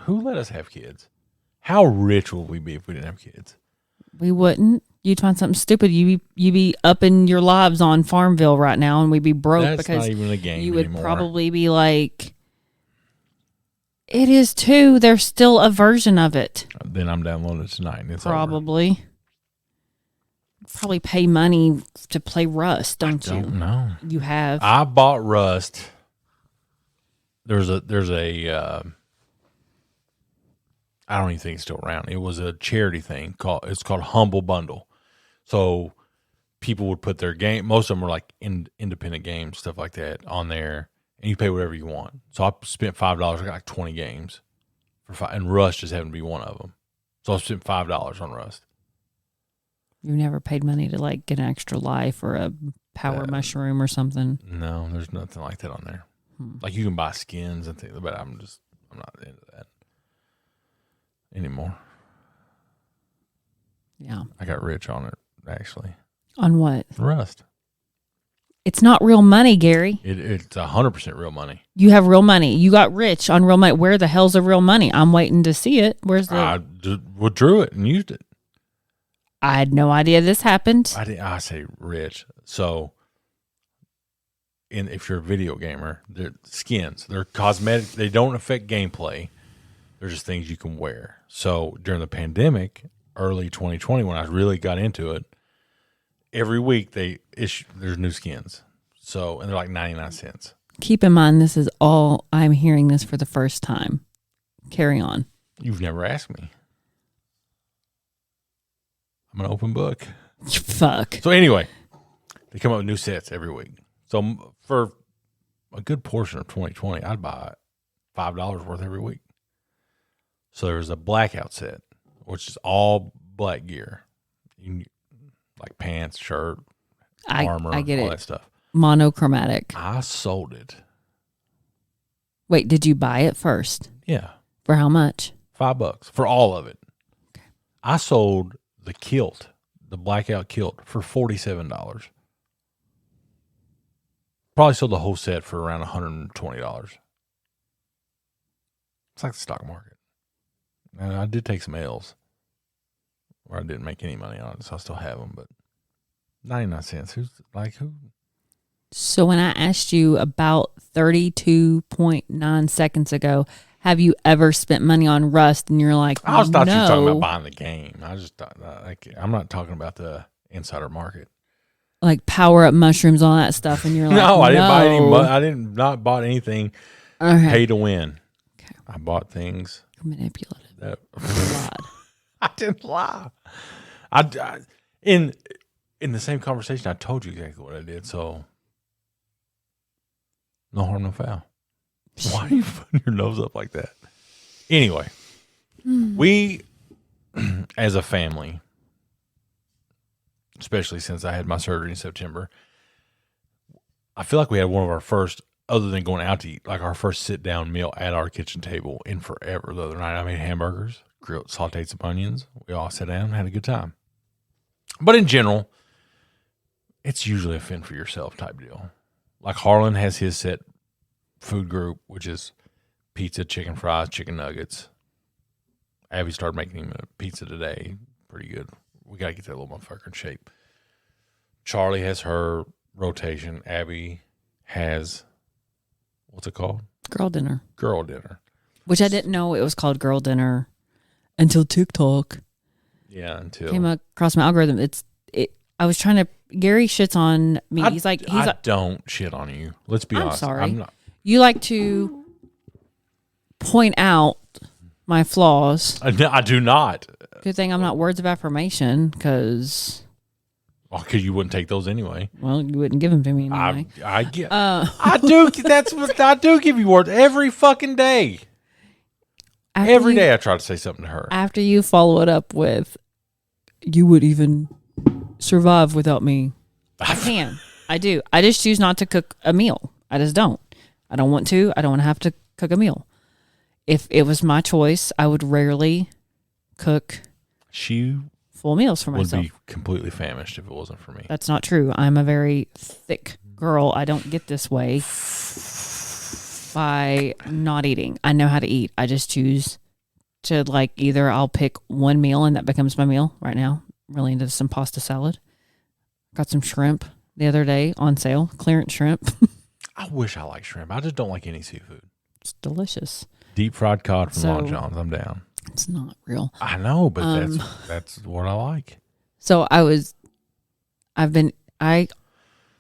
Who let us have kids? How rich would we be if we didn't have kids? We wouldn't. You'd find something stupid. You be up in your lives on Farmville right now, and we'd be broke That's because not even a game you would anymore. probably be like, it is too. There's still a version of it. Then I'm downloading it tonight. And it's over. Probably pay money to play Rust, don't you? No. You have. I bought Rust. There's a I don't even think it's still around. It was a charity thing it's called Humble Bundle. So people would put their game, most of them were like independent games, stuff like that on there, and you pay whatever you want. So I spent $5. I got like 20 games and Rust just happened to be one of them. So I spent $5 on Rust. You never paid money to like get an extra life or a power mushroom or something. No, there's nothing like that on there. Like you can buy skins and things, but I'm not into that anymore. Yeah. I got rich on it, actually. On what? Rust. It's not real money, Gary. It's 100% real money. You have real money. You got rich on real money. Where the hell's the real money? I'm waiting to see it. Where's the? I withdrew it and used it. I had no idea this happened. I say rich. So, if you're a video gamer, they're skins. They're cosmetic. They don't affect gameplay. They're just things you can wear. So during the pandemic, early 2020, when I really got into it, every week there's new skins. So, and they're like 99 cents. Keep in mind, this is all I'm hearing this for the first time. Carry on. You've never asked me. I'm an open book. Fuck. So anyway, they come up with new sets every week. So for a good portion of 2020, I'd buy $5 worth every week. So there's a blackout set, which is all black gear, like pants, shirt, armor, I get all it. that stuff. Monochromatic. I sold it. Wait, did you buy it first? Yeah, For how much? $5 for all of it. Okay. I sold the kilt, the blackout kilt, for $47. Probably sold the whole set for around $120. It's like the stock market. And I did take some L's where I didn't make any money on it, so I still have them. But 99 cents. Who? So when I asked you about 32.9 seconds ago, have you ever spent money on Rust? And you're like, I thought you were talking no. about buying the game. I just thought, I'm not talking about the insider market. Like power up mushrooms, all that stuff. And you're like, No, I didn't buy any. no. I didn't not bought anything. Okay. Pay to win. Okay. I bought things. You're manipulative. That God. I didn't lie. I in the same conversation, I told you exactly what I did. So no harm, no foul. Why are you putting your nose up like that? Anyway, we as a family, especially since I had my surgery in September, I feel like we had one of our first, other than going out to eat, like our first sit-down meal at our kitchen table in forever. The other night I made hamburgers, grilled, sauteed some onions. We all sat down and had a good time. But in general, it's usually a fend for yourself type deal. Like Harlan has his set food group, which is pizza, chicken fries, chicken nuggets. Abby started making him a pizza today. Pretty good. We got to get that little motherfucker in shape. Charlie has her rotation. Abby has, what's it called? Girl dinner. Girl dinner. Which I didn't know it was called girl dinner until TikTok Yeah, until came across my algorithm. I was trying to, Gary shits on me. He's like, I don't shit on you. Let's be I'm honest. sorry. I'm not. You like to point out my flaws. I do not. Good thing I'm not words of affirmation because. Well, because you wouldn't take those anyway. Well, you wouldn't give them to me anyway. I get. I do. That's what I do. Give you words every fucking day. Every day I try to say something to her. After you follow it up with, you would even survive without me. I can. I do. I just choose not to cook a meal. I just don't. I don't want to. I don't want to have to cook a meal. If it was my choice, I would rarely cook full meals for myself. Would be completely famished if it wasn't for me. That's not true. I'm a very thick girl. I don't get this way by not eating. I know how to eat. I just choose to either I'll pick one meal and that becomes my meal. Right now, I'm really into some pasta salad. Got some shrimp the other day on sale, clearance shrimp. I wish I liked shrimp. I just don't like any seafood. It's delicious. Deep fried cod from Long John's. I'm down. It's not real. I know, but that's what I like. So I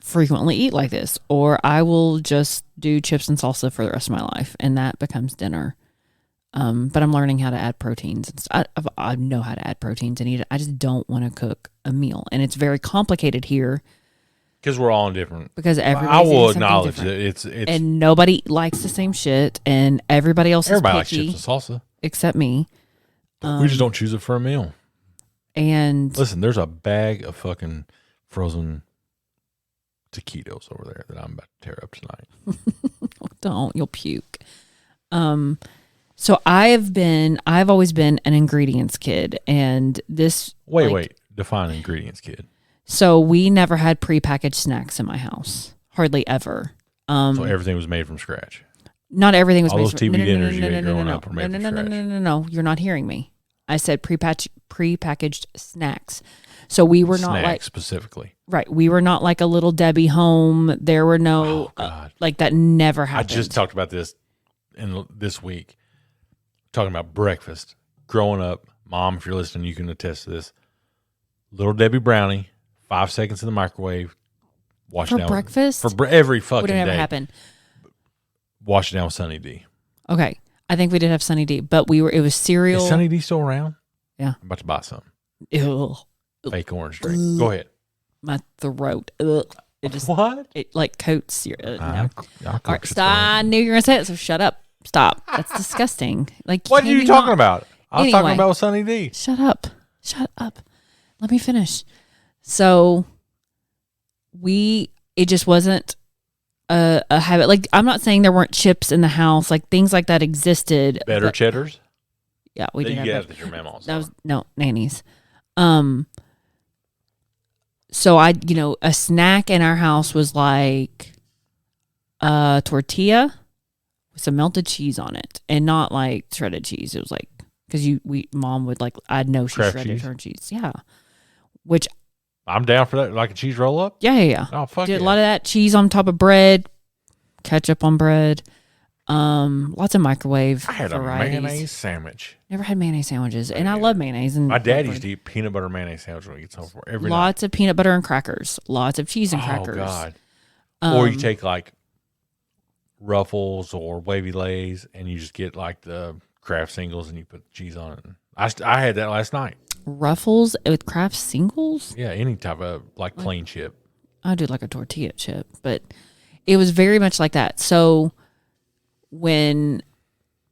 frequently eat like this, or I will just do chips and salsa for the rest of my life, and that becomes dinner. But I'm learning how to add proteins. I know how to add proteins and eat it. I just don't want to cook a meal, and it's very complicated here because we're all different. Because everybody, I will acknowledge that it's and nobody likes the same shit, and everybody else is picky, likes chips and salsa except me. We just don't choose it for a meal. And listen, there's a bag of fucking frozen taquitos over there that I'm about to tear up tonight. Don't, you'll puke. So I've always been an ingredients kid, and this wait, define ingredients kid. So we never had prepackaged snacks in my house, hardly ever. So everything was made from scratch. Not everything was all made those TV dinners you ate growing up were made from scratch. No, you're not hearing me. I said prepackaged snacks. So we were not snacks specifically. Right. We were not like a Little Debbie home. There were no like that. Never happened. I just talked about this this week. Talking about breakfast. Growing up, Mom, if you're listening, you can attest to this. Little Debbie brownie, 5 seconds in the microwave. Wash for it down breakfast for every fucking would never day. Happen. Wash it down with Sunny D. Okay, I think we did have Sunny D, but it was cereal. Is Sunny D still around? Yeah, I'm about to buy some. Ew. Fake orange drink. Go ahead. My throat. Ugh. It just it coats cereal. No. All right, stop. I knew you were gonna say it, so shut up. Stop. That's disgusting. What are you talking about? I was talking about Sunny D. Shut up. Shut up. Let me finish. So it just wasn't a habit. Like, I'm not saying there weren't chips in the house, like things like that existed. Better cheddars? Yeah, we did. You get that your mama's. That was nannies. So a snack in our house was like a tortilla with some melted cheese on it, and not like shredded cheese. It was like, because Mom would I'd know she Kraft shredded cheese. her cheese. Yeah. Which I'm down for that, like a cheese roll up. Yeah. Oh fuck. Did a lot of that, cheese on top of bread, ketchup on bread, lots of microwave. I had varieties. a mayonnaise sandwich. Never had mayonnaise sandwiches, and I love mayonnaise. And my dad used to eat peanut butter mayonnaise sandwich when he gets home for every night. Lots of peanut butter and crackers, lots of cheese and crackers. Oh god. Or you take like Ruffles or Wavy Lays, and you just get like the Kraft singles, and you put cheese on it. I had that last night. Ruffles with Kraft singles? Yeah, any type of like plain chip. I do like a tortilla chip, but it was very much like that. So when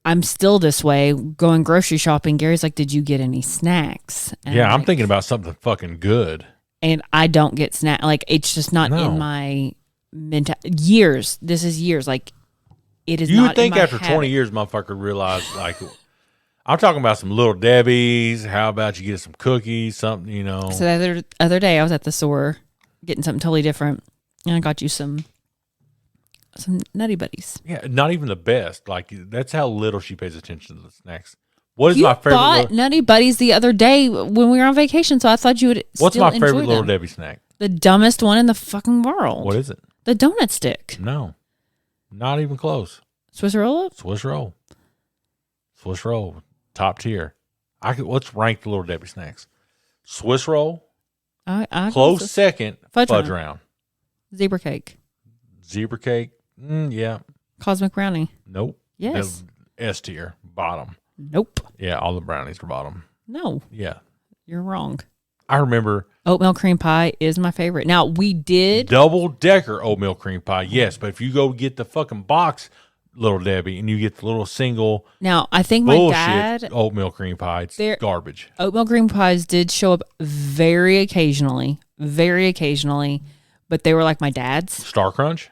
I'm still this way, going grocery shopping, Gary's like, "Did you get any snacks?" And yeah, I'm thinking about something fucking good. And I don't get snack. Like, it's just not in my mental years. This is years. Like, it is. You not would think in my after habit. 20 years, motherfucker realize like. I'm talking about some Little Debbie's. How about you get some cookies, something, So the other day, I was at the store getting something totally different, and I got you some Nutty Buddies. Yeah, not even the best. Like, that's how little she pays attention to the snacks. What is You my favorite? bought Nutty Buddies the other day when we were on vacation, so I thought you would. What's still my favorite enjoy Little them. Debbie snack? The dumbest one in the fucking world. What is it? The donut stick. No, not even close. Swiss roll up. Swiss roll. Swiss roll, top tier. Let's rank the Little Debbie snacks. Swiss roll, I close second. Fudge Fudge round. round. Zebra cake. Zebra cake. Yeah. Cosmic brownie. Nope. Yes. S tier, bottom. Nope. Yeah, all the brownies are bottom. No, Yeah. you're wrong. I remember Oatmeal cream pie is my favorite. Now, we did. double-decker oatmeal cream pie, yes. But if you go get the fucking box, Little Debbie, and you get the little single Now, I think my bullshit dad. oatmeal cream pie, it's garbage. Oatmeal cream pies did show up very occasionally, but they were like my dad's. Star Crunch?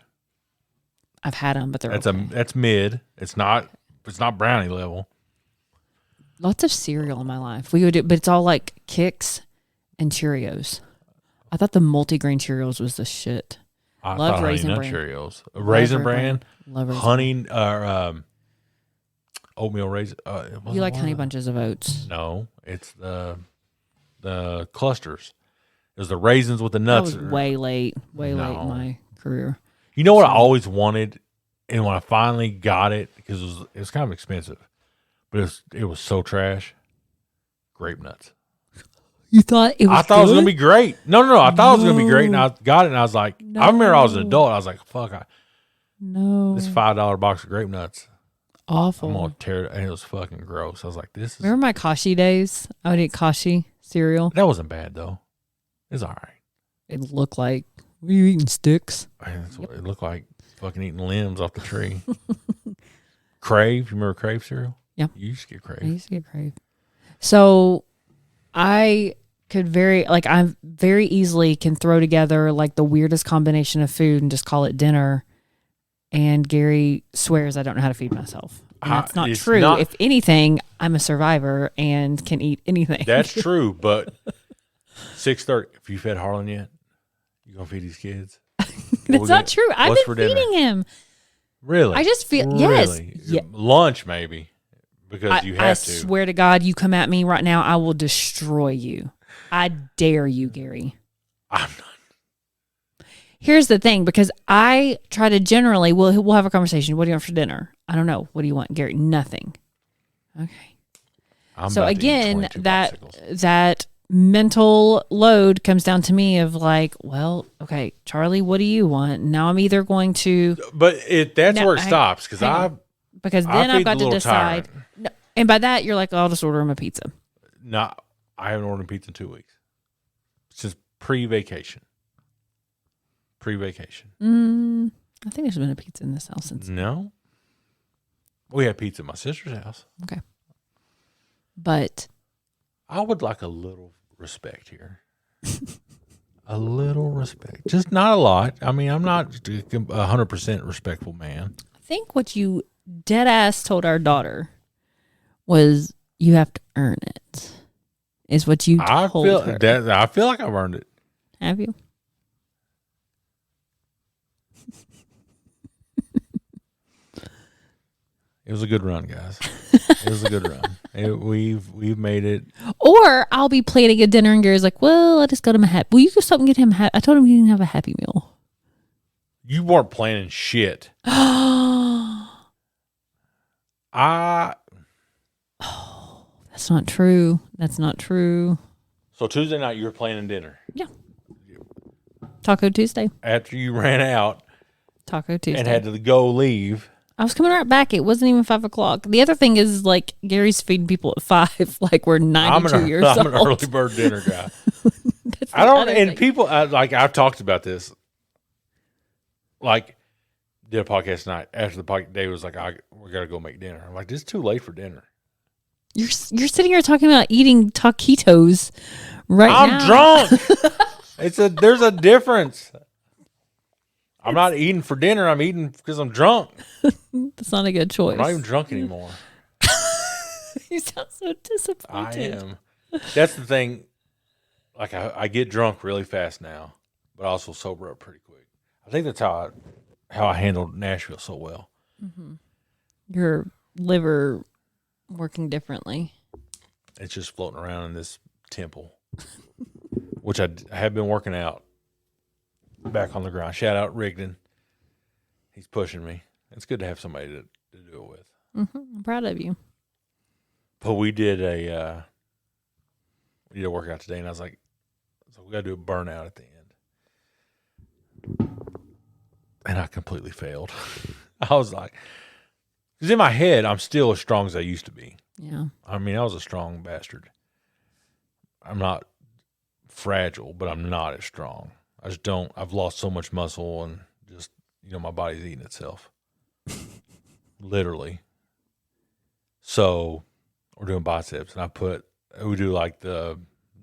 I've had them, but they're That's mid. It's not brownie level. lots of cereal in my life. We would do, but it's all like Kix and Cheerios. I thought the multigrain Cheerios was the shit. I Love thought Raisin Honey Nut Bran. Cheerios. Raisin Bran, Love Raisin honey, oatmeal raisin. You like Honey Bunches of Oats? No, it's the clusters. It was the raisins with the nuts. That was way late in my career. You know what I always wanted, and when I finally got it, because it was kind of expensive, but it was so trash. Grape nuts. You thought it was? I thought it was gonna be great. No. I thought it was gonna be great, and I got it, and I was like, I remember I was an adult. I was like, fuck, this $5 box of grape nuts. Awful. I'm gonna tear it, and it was fucking gross. I was like, this is. Remember my Kashi days? I would eat Kashi cereal. That wasn't bad though. It's all right. It looked like, were you eating sticks? Man, that's what it looked like, fucking eating limbs off the tree. Crave, you remember Crave cereal? Yeah. You used to get Crave. I used to get Crave. So I very easily can throw together like the weirdest combination of food and just call it dinner. And Gary swears I don't know how to feed myself. And that's not true. If anything, I'm a survivor and can eat anything. That's true, but 6:30. If you fed Harlan yet, you gonna feed these kids? That's not true. I've been feeding him. Really? I just feel really? Yes. Yeah. Lunch maybe because you have to. I swear to God, you come at me right now, I will destroy you. I dare you, Gary. I'm not. Here's the thing, because I try to generally, we'll have a conversation. What do you want for dinner? I don't know. What do you want, Gary? Nothing. Okay. So again, that mental load comes down to me of like, well, okay, Charlie, what do you want? Now I'm either going to, but that's where it stops because then I've got to decide. No, and by that, you're like, oh, I'll just order him a pizza. No, I haven't ordered pizza in 2 weeks since pre-vacation. I think there's been a pizza in this house since. No. We had pizza at my sister's house. Okay. But I would like a little respect here. A little respect. Just not a lot. I mean, I'm not a 100% respectful man. I think what you dead ass told our daughter was you have to earn it. Is what you told her. I feel like I've earned it. Have you? It was a good run, guys. It was a good run. We've made it. Or I'll be plating a dinner and Gary's like, well, I just got him a happy. Will you just something get him? I told him he didn't have a Happy Meal. You weren't planning shit. Oh, that's not true. That's not true. So Tuesday night you were planning dinner. Yeah. Taco Tuesday. After you ran out. Taco Tuesday. And had to go leave. I was coming right back. It wasn't even 5 o'clock. The other thing is, like, Gary's feeding people at 5, like we're 92 years old. I'm an early bird dinner guy. I don't, and thing. People, like, I've talked about this. Like, did a podcast tonight. After the podcast, Dave was like, we got to go make dinner. I'm like, this is too late for dinner. You're sitting here talking about eating taquitos right now. I'm drunk. There's a difference. I'm not eating for dinner. I'm eating because I'm drunk. That's not a good choice. I'm not even drunk anymore. You sound so disappointed. I am. That's the thing. Like I get drunk really fast now, but I also sober up pretty quick. I think that's how I handled Nashville so well. Mm-hmm. Your liver working differently. It's just floating around in this temple, which I have been working out. Back on the ground. Shout out Rigdon. He's pushing me. It's good to have somebody to do it with. Mm-hmm. I'm proud of you. But we did a workout today, and I was like, so we got to do a burnout at the end. And I completely failed. I was like, Because in my head, I'm still as strong as I used to be. Yeah. I mean, I was a strong bastard. I'm not fragile, but I'm not as strong. I just don't. I've lost so much muscle and just, my body's eating itself. Literally. So we're doing biceps, and we do like the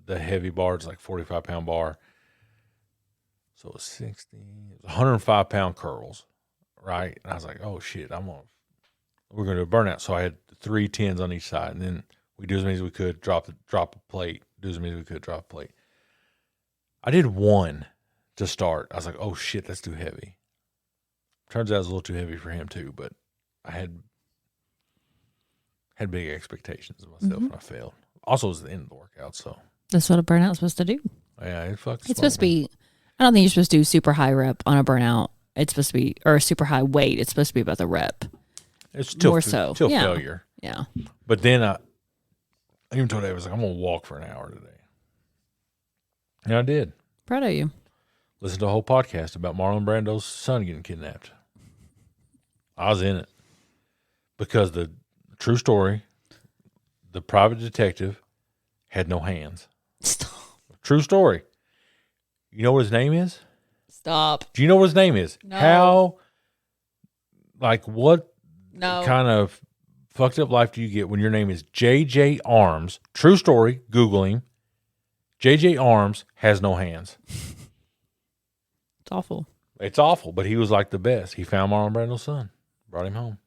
heavy bars, like 45-pound bar. So it was 60, it was 105-pound curls, right? And I was like, oh shit, we're going to do a burnout. So I had 3 10s on each side, and then we do as many as we could, drop a plate, do as many as we could, drop a plate. I did 1 to start. I was like, oh shit, that's too heavy. Turns out it was a little too heavy for him too, but I had big expectations of myself, and I failed. Also, it was the end of the workout, so. That's what a burnout's supposed to do. Yeah, it's supposed to be, I don't think you're supposed to do super high rep on a burnout. It's supposed to be, or a super high weight. It's supposed to be about the rep. It's still more so. Till failure. Yeah. But then I even told Dave, I was like, I'm going to walk for an hour today. And I did. Proud of you. Listened to a whole podcast about Marlon Brando's son getting kidnapped. I was in it. Because the true story, the private detective had no hands. Stop. True story. You know what his name is? Stop. Do you know what his name is? No. How, what No. kind of fucked up life do you get when your name is J.J. Arms? True story. Google him. J.J. Arms has no hands. It's awful. It's awful, but he was like the best. He found Marlon Brando's son, brought him home.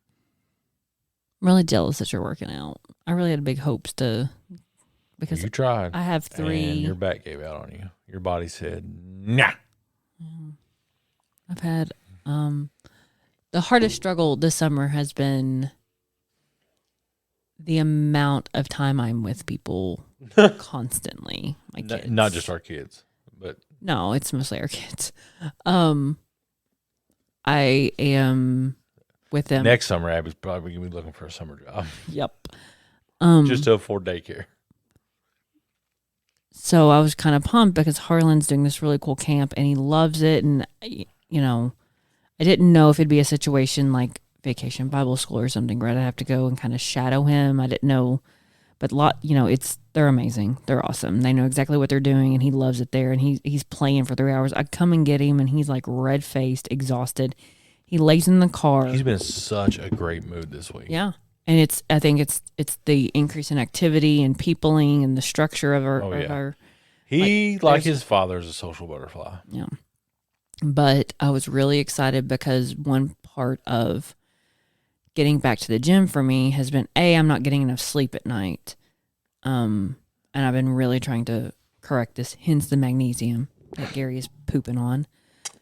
I'm really jealous that you're working out. I really had big hopes because you tried. I have 3. And your back gave out on you. Your body said, nah. I've had, the hardest struggle this summer has been the amount of time I'm with people constantly. My kids. Not just our kids, but. No, it's mostly our kids. I am with them. Next summer, Abby's probably going to be looking for a summer job. Yep. Just to afford daycare. So I was kind of pumped because Harlan's doing this really cool camp and he loves it. And, I didn't know if it'd be a situation like Vacation Bible School or something where I'd have to go and kind of shadow him. I didn't know. But they're amazing. They're awesome. They know exactly what they're doing, and he loves it there. And he's playing for 3 hours. I come and get him, and he's like red faced, exhausted. He lays in the car. He's been in such a great mood this week. Yeah, and I think it's the increase in activity and peopling and the structure of our. He like his father is a social butterfly. Yeah, but I was really excited because one part of getting back to the gym for me has been I'm not getting enough sleep at night. And I've been really trying to correct this, hence the magnesium that Gary is pooping on.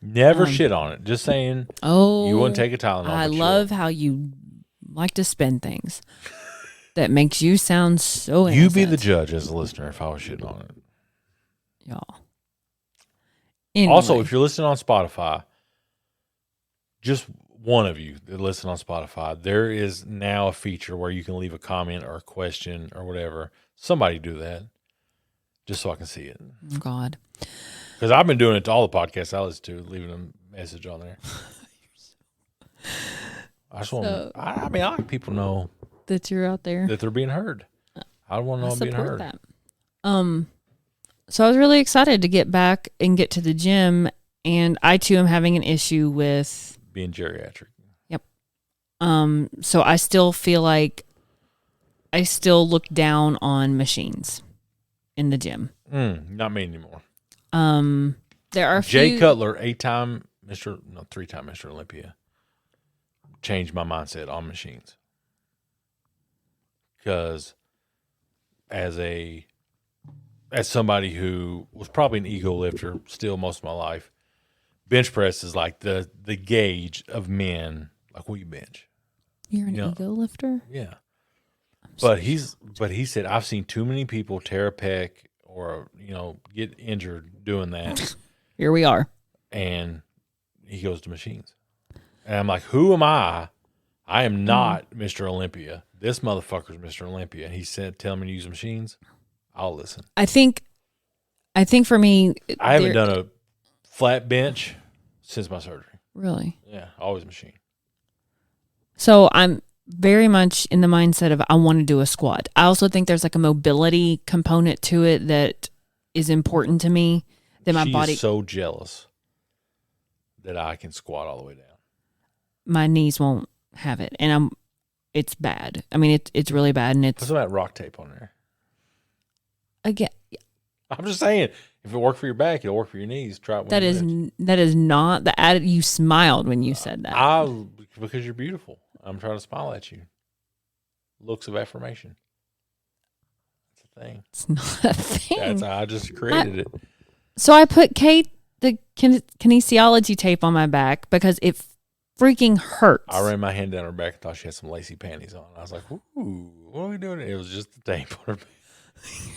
Never shit on it. Just saying. Oh, you wouldn't take a Tylenol. I love how you like to spin things. That makes you sound so innocent. You be the judge as a listener if I was shitting on it. Y'all. Anyway. Also, if you're listening on Spotify, just one of you that listen on Spotify, there is now a feature where you can leave a comment or a question or whatever. Somebody do that just so I can see it. Oh, God. Because I've been doing it to all the podcasts I listen to, leaving a message on there. I just want I like people to know that you're out there, that they're being heard. I want to know I'm being heard. That. So I was really excited to get back and get to the gym, and I too am having an issue with being geriatric. Yep. So I still feel like I still look down on machines in the gym. Not me anymore. There are Jay Cutler, 3-time Mr. Olympia, changed my mindset on machines. Because as somebody who was probably an ego lifter still most of my life, bench press is like the gauge of men. Like, will you bench? You're an ego lifter? Yeah. But he said, I've seen too many people tear a pec or, get injured doing that. Here we are. And he goes to machines. And I'm like, who am I? I am not Mr. Olympia. This motherfucker's Mr. Olympia. And he said, tell me to use machines. I'll listen. I think for me, I haven't done a flat bench since my surgery. Really? Yeah, always machine. So I'm very much in the mindset of I want to do a squat. I also think there's like a mobility component to it that is important to me. That my body is so jealous that I can squat all the way down. My knees won't have it, and it's bad. I mean, it's really bad, and it's. Put some of that rock tape on there. Again, I'm just saying, if it worked for your back, it'll work for your knees. Try it. That is not the added. You smiled when you said that. Because you're beautiful. I'm trying to smile at you. Looks of affirmation. It's a thing. It's not a thing. I just created it. So I put Kate the kinesiology tape on my back because it freaking hurts. I ran my hand down her back and thought she had some lacy panties on. I was like, "Ooh, what are we doing?" It was just the tape on her back.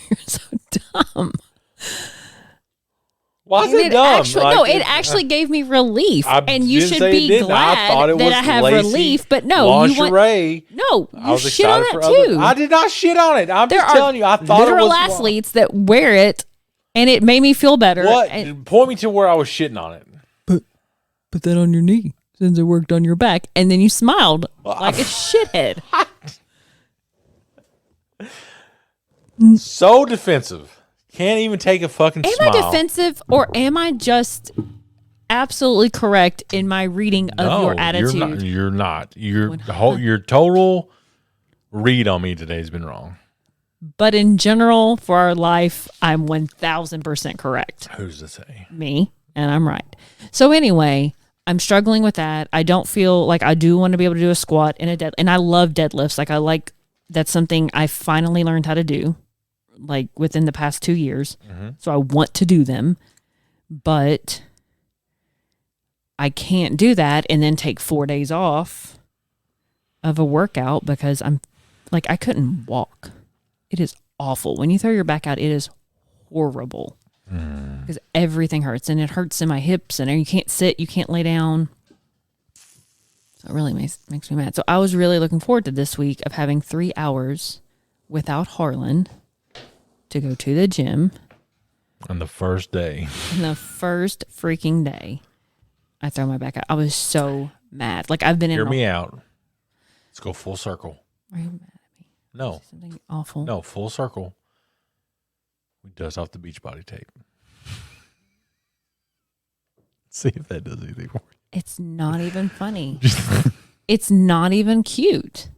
You're so dumb. Why is it dumb? It actually gave me relief, and you should be glad that I have relief. But no, lingerie. You shit on it too. I did not shit on it. I'm just telling you. I thought literal it was athletes that wear it, and it made me feel better. What? Point me to where I was shitting on it. Put that on your knee since it worked on your back, and then you smiled like a shithead. So defensive. Can't even take a fucking smile. Am I defensive or am I just absolutely correct in my reading of your attitude? You're not. Your total read on me today has been wrong. But in general, for our life, I'm 1,000% correct. Who's to say? Me, and I'm right. So anyway, I'm struggling with that. I don't feel like I do want to be able to do a squat and a dead, and I love deadlifts. That's something I finally learned how to do. Like within the past 2 years. Mm-hmm. So I want to do them, but I can't do that and then take 4 days off of a workout because I couldn't walk. It is awful. When you throw your back out, it is horrible because everything hurts, and it hurts in my hips, and you can't sit, you can't lay down. So it really makes me mad. So I was really looking forward to this week of having 3 hours without Harlan to go to the gym. On the first day. On the first freaking day, I throw my back out. I was so mad. Like I've been Hear me out. Let's go full circle. Are you mad at me? No. Something awful. No, full circle. We dust off the Beachbody tape. See if that does anything for you. It's not even funny. It's not even cute.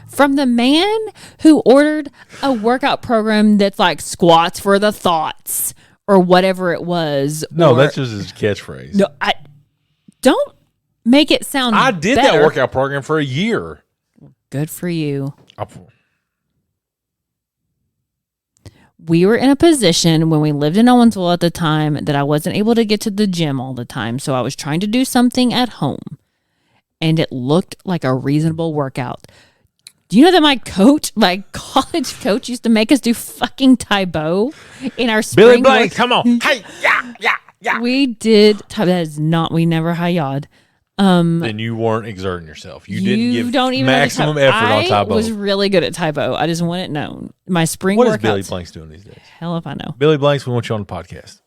From the man who ordered a workout program that's like squats for the thoughts or whatever it was. No, that's just his catchphrase. No, don't make it sound I did better. that workout program for a year. Good for you. We were in a position when we lived in Owensville at the time that I wasn't able to get to the gym all the time. So I was trying to do something at home, and it looked like a reasonable workout. Do you know that my college coach used to make us do fucking Taekwondo in our spring Billy Blanks, come on. Hey, yeah. We did. That is not, we never hi-yawed. Then you weren't exerting yourself. You didn't give maximum effort on Taekwondo. I was really good at Taekwondo. I just want it known. My spring What workouts. is Billy Blanks doing these days? Hell if I know. Billy Blanks, we want you on the podcast.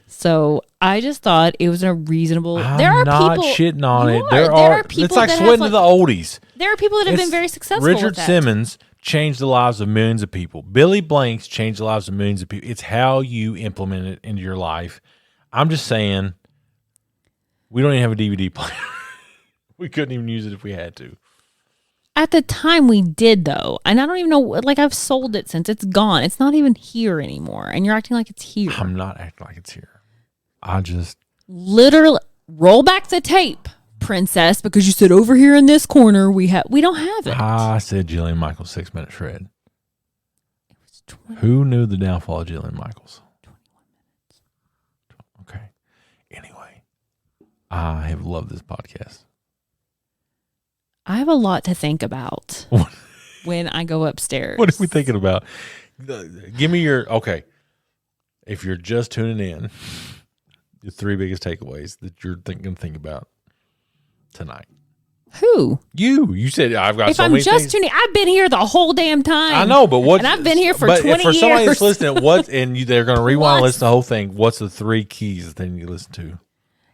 So I just thought it was a reasonable. There are people shitting on it. There are people. It's like sweating to the oldies. There are people that have been very successful. Richard Simmons changed the lives of millions of people. Billy Blanks changed the lives of millions of people. It's how you implement it into your life. I'm just saying, we don't even have a DVD player. We couldn't even use it if we had to. At the time we did, though. And I don't even know, like, I've sold it since it's gone. It's not even here anymore. And you're acting like it's here. I'm not acting like it's here. I just literally roll back the tape, princess, because you said over here in this corner we don't have it. I said Jillian Michaels 6-minute shred. It was 20. Who knew the downfall of Jillian Michaels? 21 minutes. Okay. Anyway, I have loved this podcast. I have a lot to think about when I go upstairs. What are we thinking about? Give me your okay. If you're just tuning in. The 3 biggest takeaways that you're going to think about tonight. Who? You said I've got so many things. If I'm just tuning, I've been here the whole damn time. I know, but what? And I've been here for 20 years. For somebody that's listening, they're going to rewind and listen to the whole thing. What's the 3 keys that they need to listen to?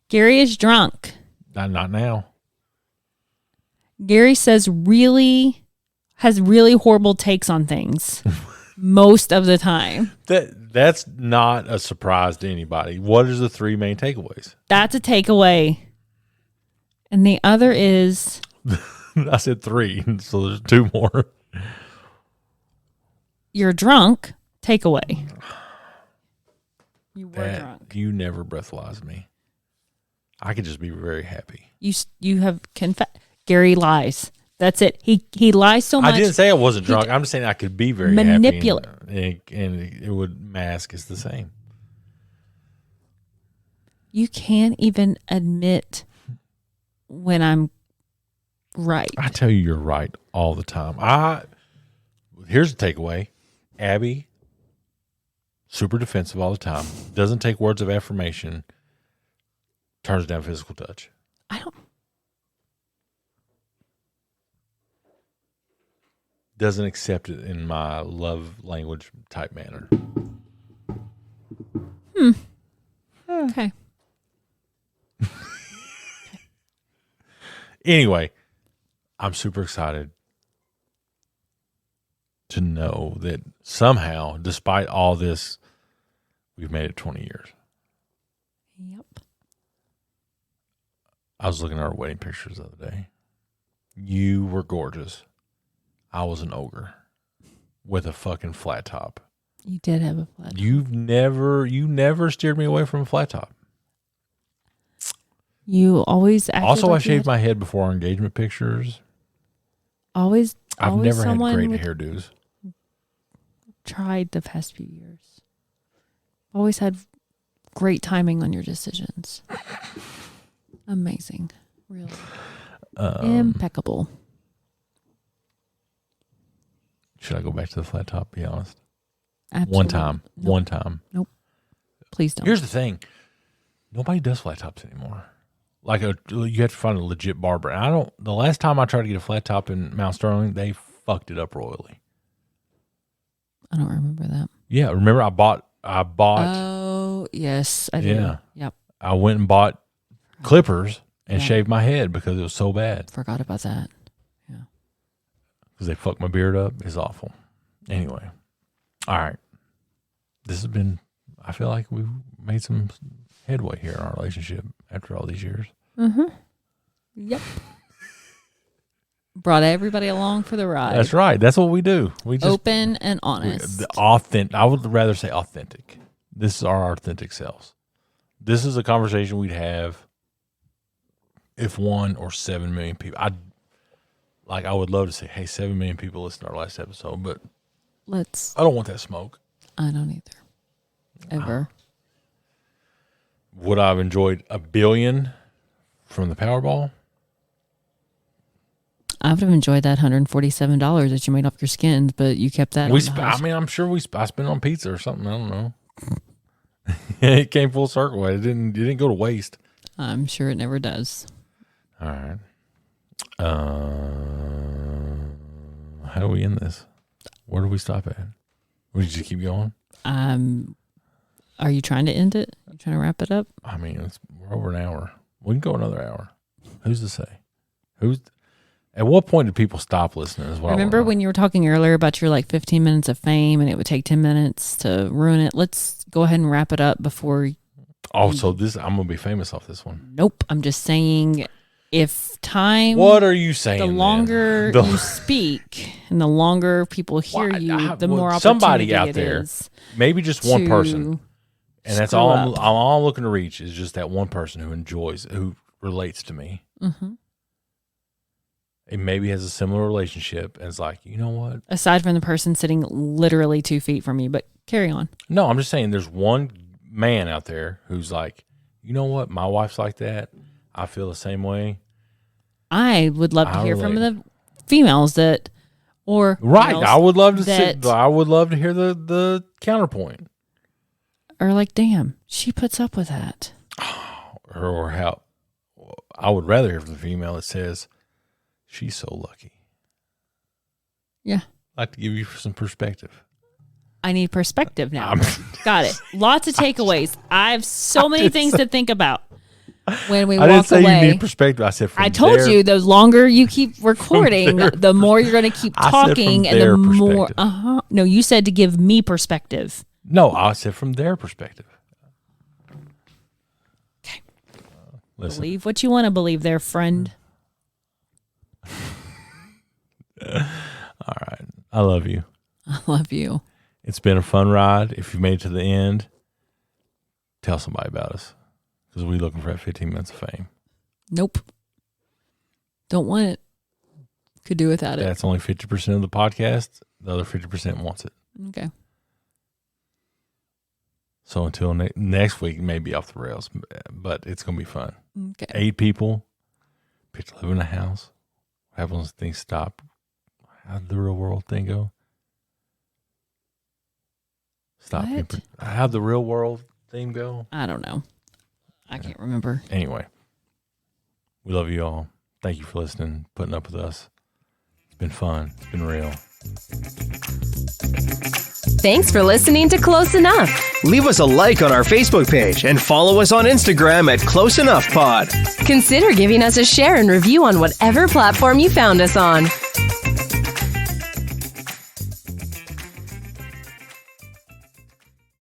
Gary is drunk. Not now. Gary says has really horrible takes on things most of the time. That's not a surprise to anybody. What is the 3 main takeaways? That's a takeaway. And the other is... I said 3, so there's 2 more. You're drunk. Takeaway. You were drunk. You never breathalyzed me. I could just be very happy. You have confessed. Gary lies. That's it. He lies so much. I didn't say I wasn't drunk. I'm just saying I could be very manipulate. happy. And it would mask as the same. You can't even admit when I'm right. I tell you, you're right all the time. Here's the takeaway. Abby, super defensive all the time. Doesn't take words of affirmation. Turns down physical touch. I don't. Doesn't accept it in my love language type manner. Okay. Anyway, I'm super excited to know that somehow, despite all this, we've made it 20 years. Yep. I was looking at our wedding pictures the other day. You were gorgeous. I was an ogre with a fucking flat top. You did have a flat top. You never steered me away from a flat top. You always acted Also, like I shaved my head before our engagement pictures. I've never had great hairdos. Tried the past few years. Always had great timing on your decisions. Amazing. Really. Impeccable. Should I go back to the flat top? Be honest. Absolutely. One time. Nope. One time. Nope. Please don't. Here's the thing. Nobody does flat tops anymore. Like you have to find a legit barber. And the last time I tried to get a flat top in Mount Sterling, they fucked it up royally. I don't remember that. Yeah. Remember I bought. Oh, yes. I do. Yeah. Yep. I went and bought clippers and shaved my head because it was so bad. Forgot about that. Yeah. Because they fucked my beard up. It's awful. Anyway. All right. This has been, I feel like we've made some headway here in our relationship after all these years. Mm-hmm. Yep. Brought everybody along for the ride. That's right. That's what we do. We just open and honest. I would rather say authentic. This is our authentic selves. This is a conversation we'd have if 1 or 7 million people. I would love to say, hey, 7 million people listened to our last episode, but I don't want that smoke. I don't either. Ever. Would I have enjoyed 1 billion from the Powerball? I would have enjoyed that $147 that you made off your skins, but you kept that. I'm sure I spent on pizza or something. I don't know. It came full circle. It didn't go to waste. I'm sure it never does. All right. How do we end this? Where do we stop at? Would you just keep going? Are you trying to end it? You trying to wrap it up? I mean, we're over an hour. We can go another hour. Who's to say? At what point did people stop listening? Remember when you were talking earlier about your 15 minutes of fame and it would take 10 minutes to ruin it? Let's go ahead and wrap it up before. So I'm going to be famous off this one. Nope. I'm just saying if time. What are you saying? The longer you speak and the longer people hear you, the more opportunity somebody out it there, is maybe just one person. And that's all up. all I'm looking to reach is just that one person who relates to me. Mm-hmm. It maybe has a similar relationship and it's like, you know what? Aside from the person sitting literally 2 feet from you, but carry on. No, I'm just saying there's one man out there who's like, you know what? My wife's like that. I feel the same way. I would love to hear from the females that, or right. I would love to I would love to hear the counterpoint. Or like, damn, she puts up with that. Or how I would rather hear from the female that says, she's so lucky. Yeah. I'd like to give you some perspective. I need perspective now. Got it. Lots of takeaways. I have so many things to think about. when we I didn't walk say away. you need perspective. I said from I told their- you the longer you keep recording, the more you're going to keep I said from talking, and their the more. perspective. No, you said to give me perspective. No, I said from their perspective. Okay. Listen. Believe what you want to believe, there, friend. All right. I love you. I love you. It's been a fun ride. If you made it to the end, tell somebody about us because we're looking for that 15 minutes of fame. Nope. Don't want it. Could do without it. That's only 50% of the podcast. The other 50% wants it. Okay. So until next week, maybe off the rails, but it's going to be fun. Okay. 8 people, pick to live in a house. What happens when things stop? How did the real world thing go? Stop. What? How'd the real world thing go? I don't know. I can't remember. Anyway, we love you all. Thank you for listening, putting up with us. It's been fun. It's been real. Thanks for listening to Close Enough. Leave us a like on our Facebook page and follow us on Instagram at Close Enough Pod. Consider giving us a share and review on whatever platform you found us on.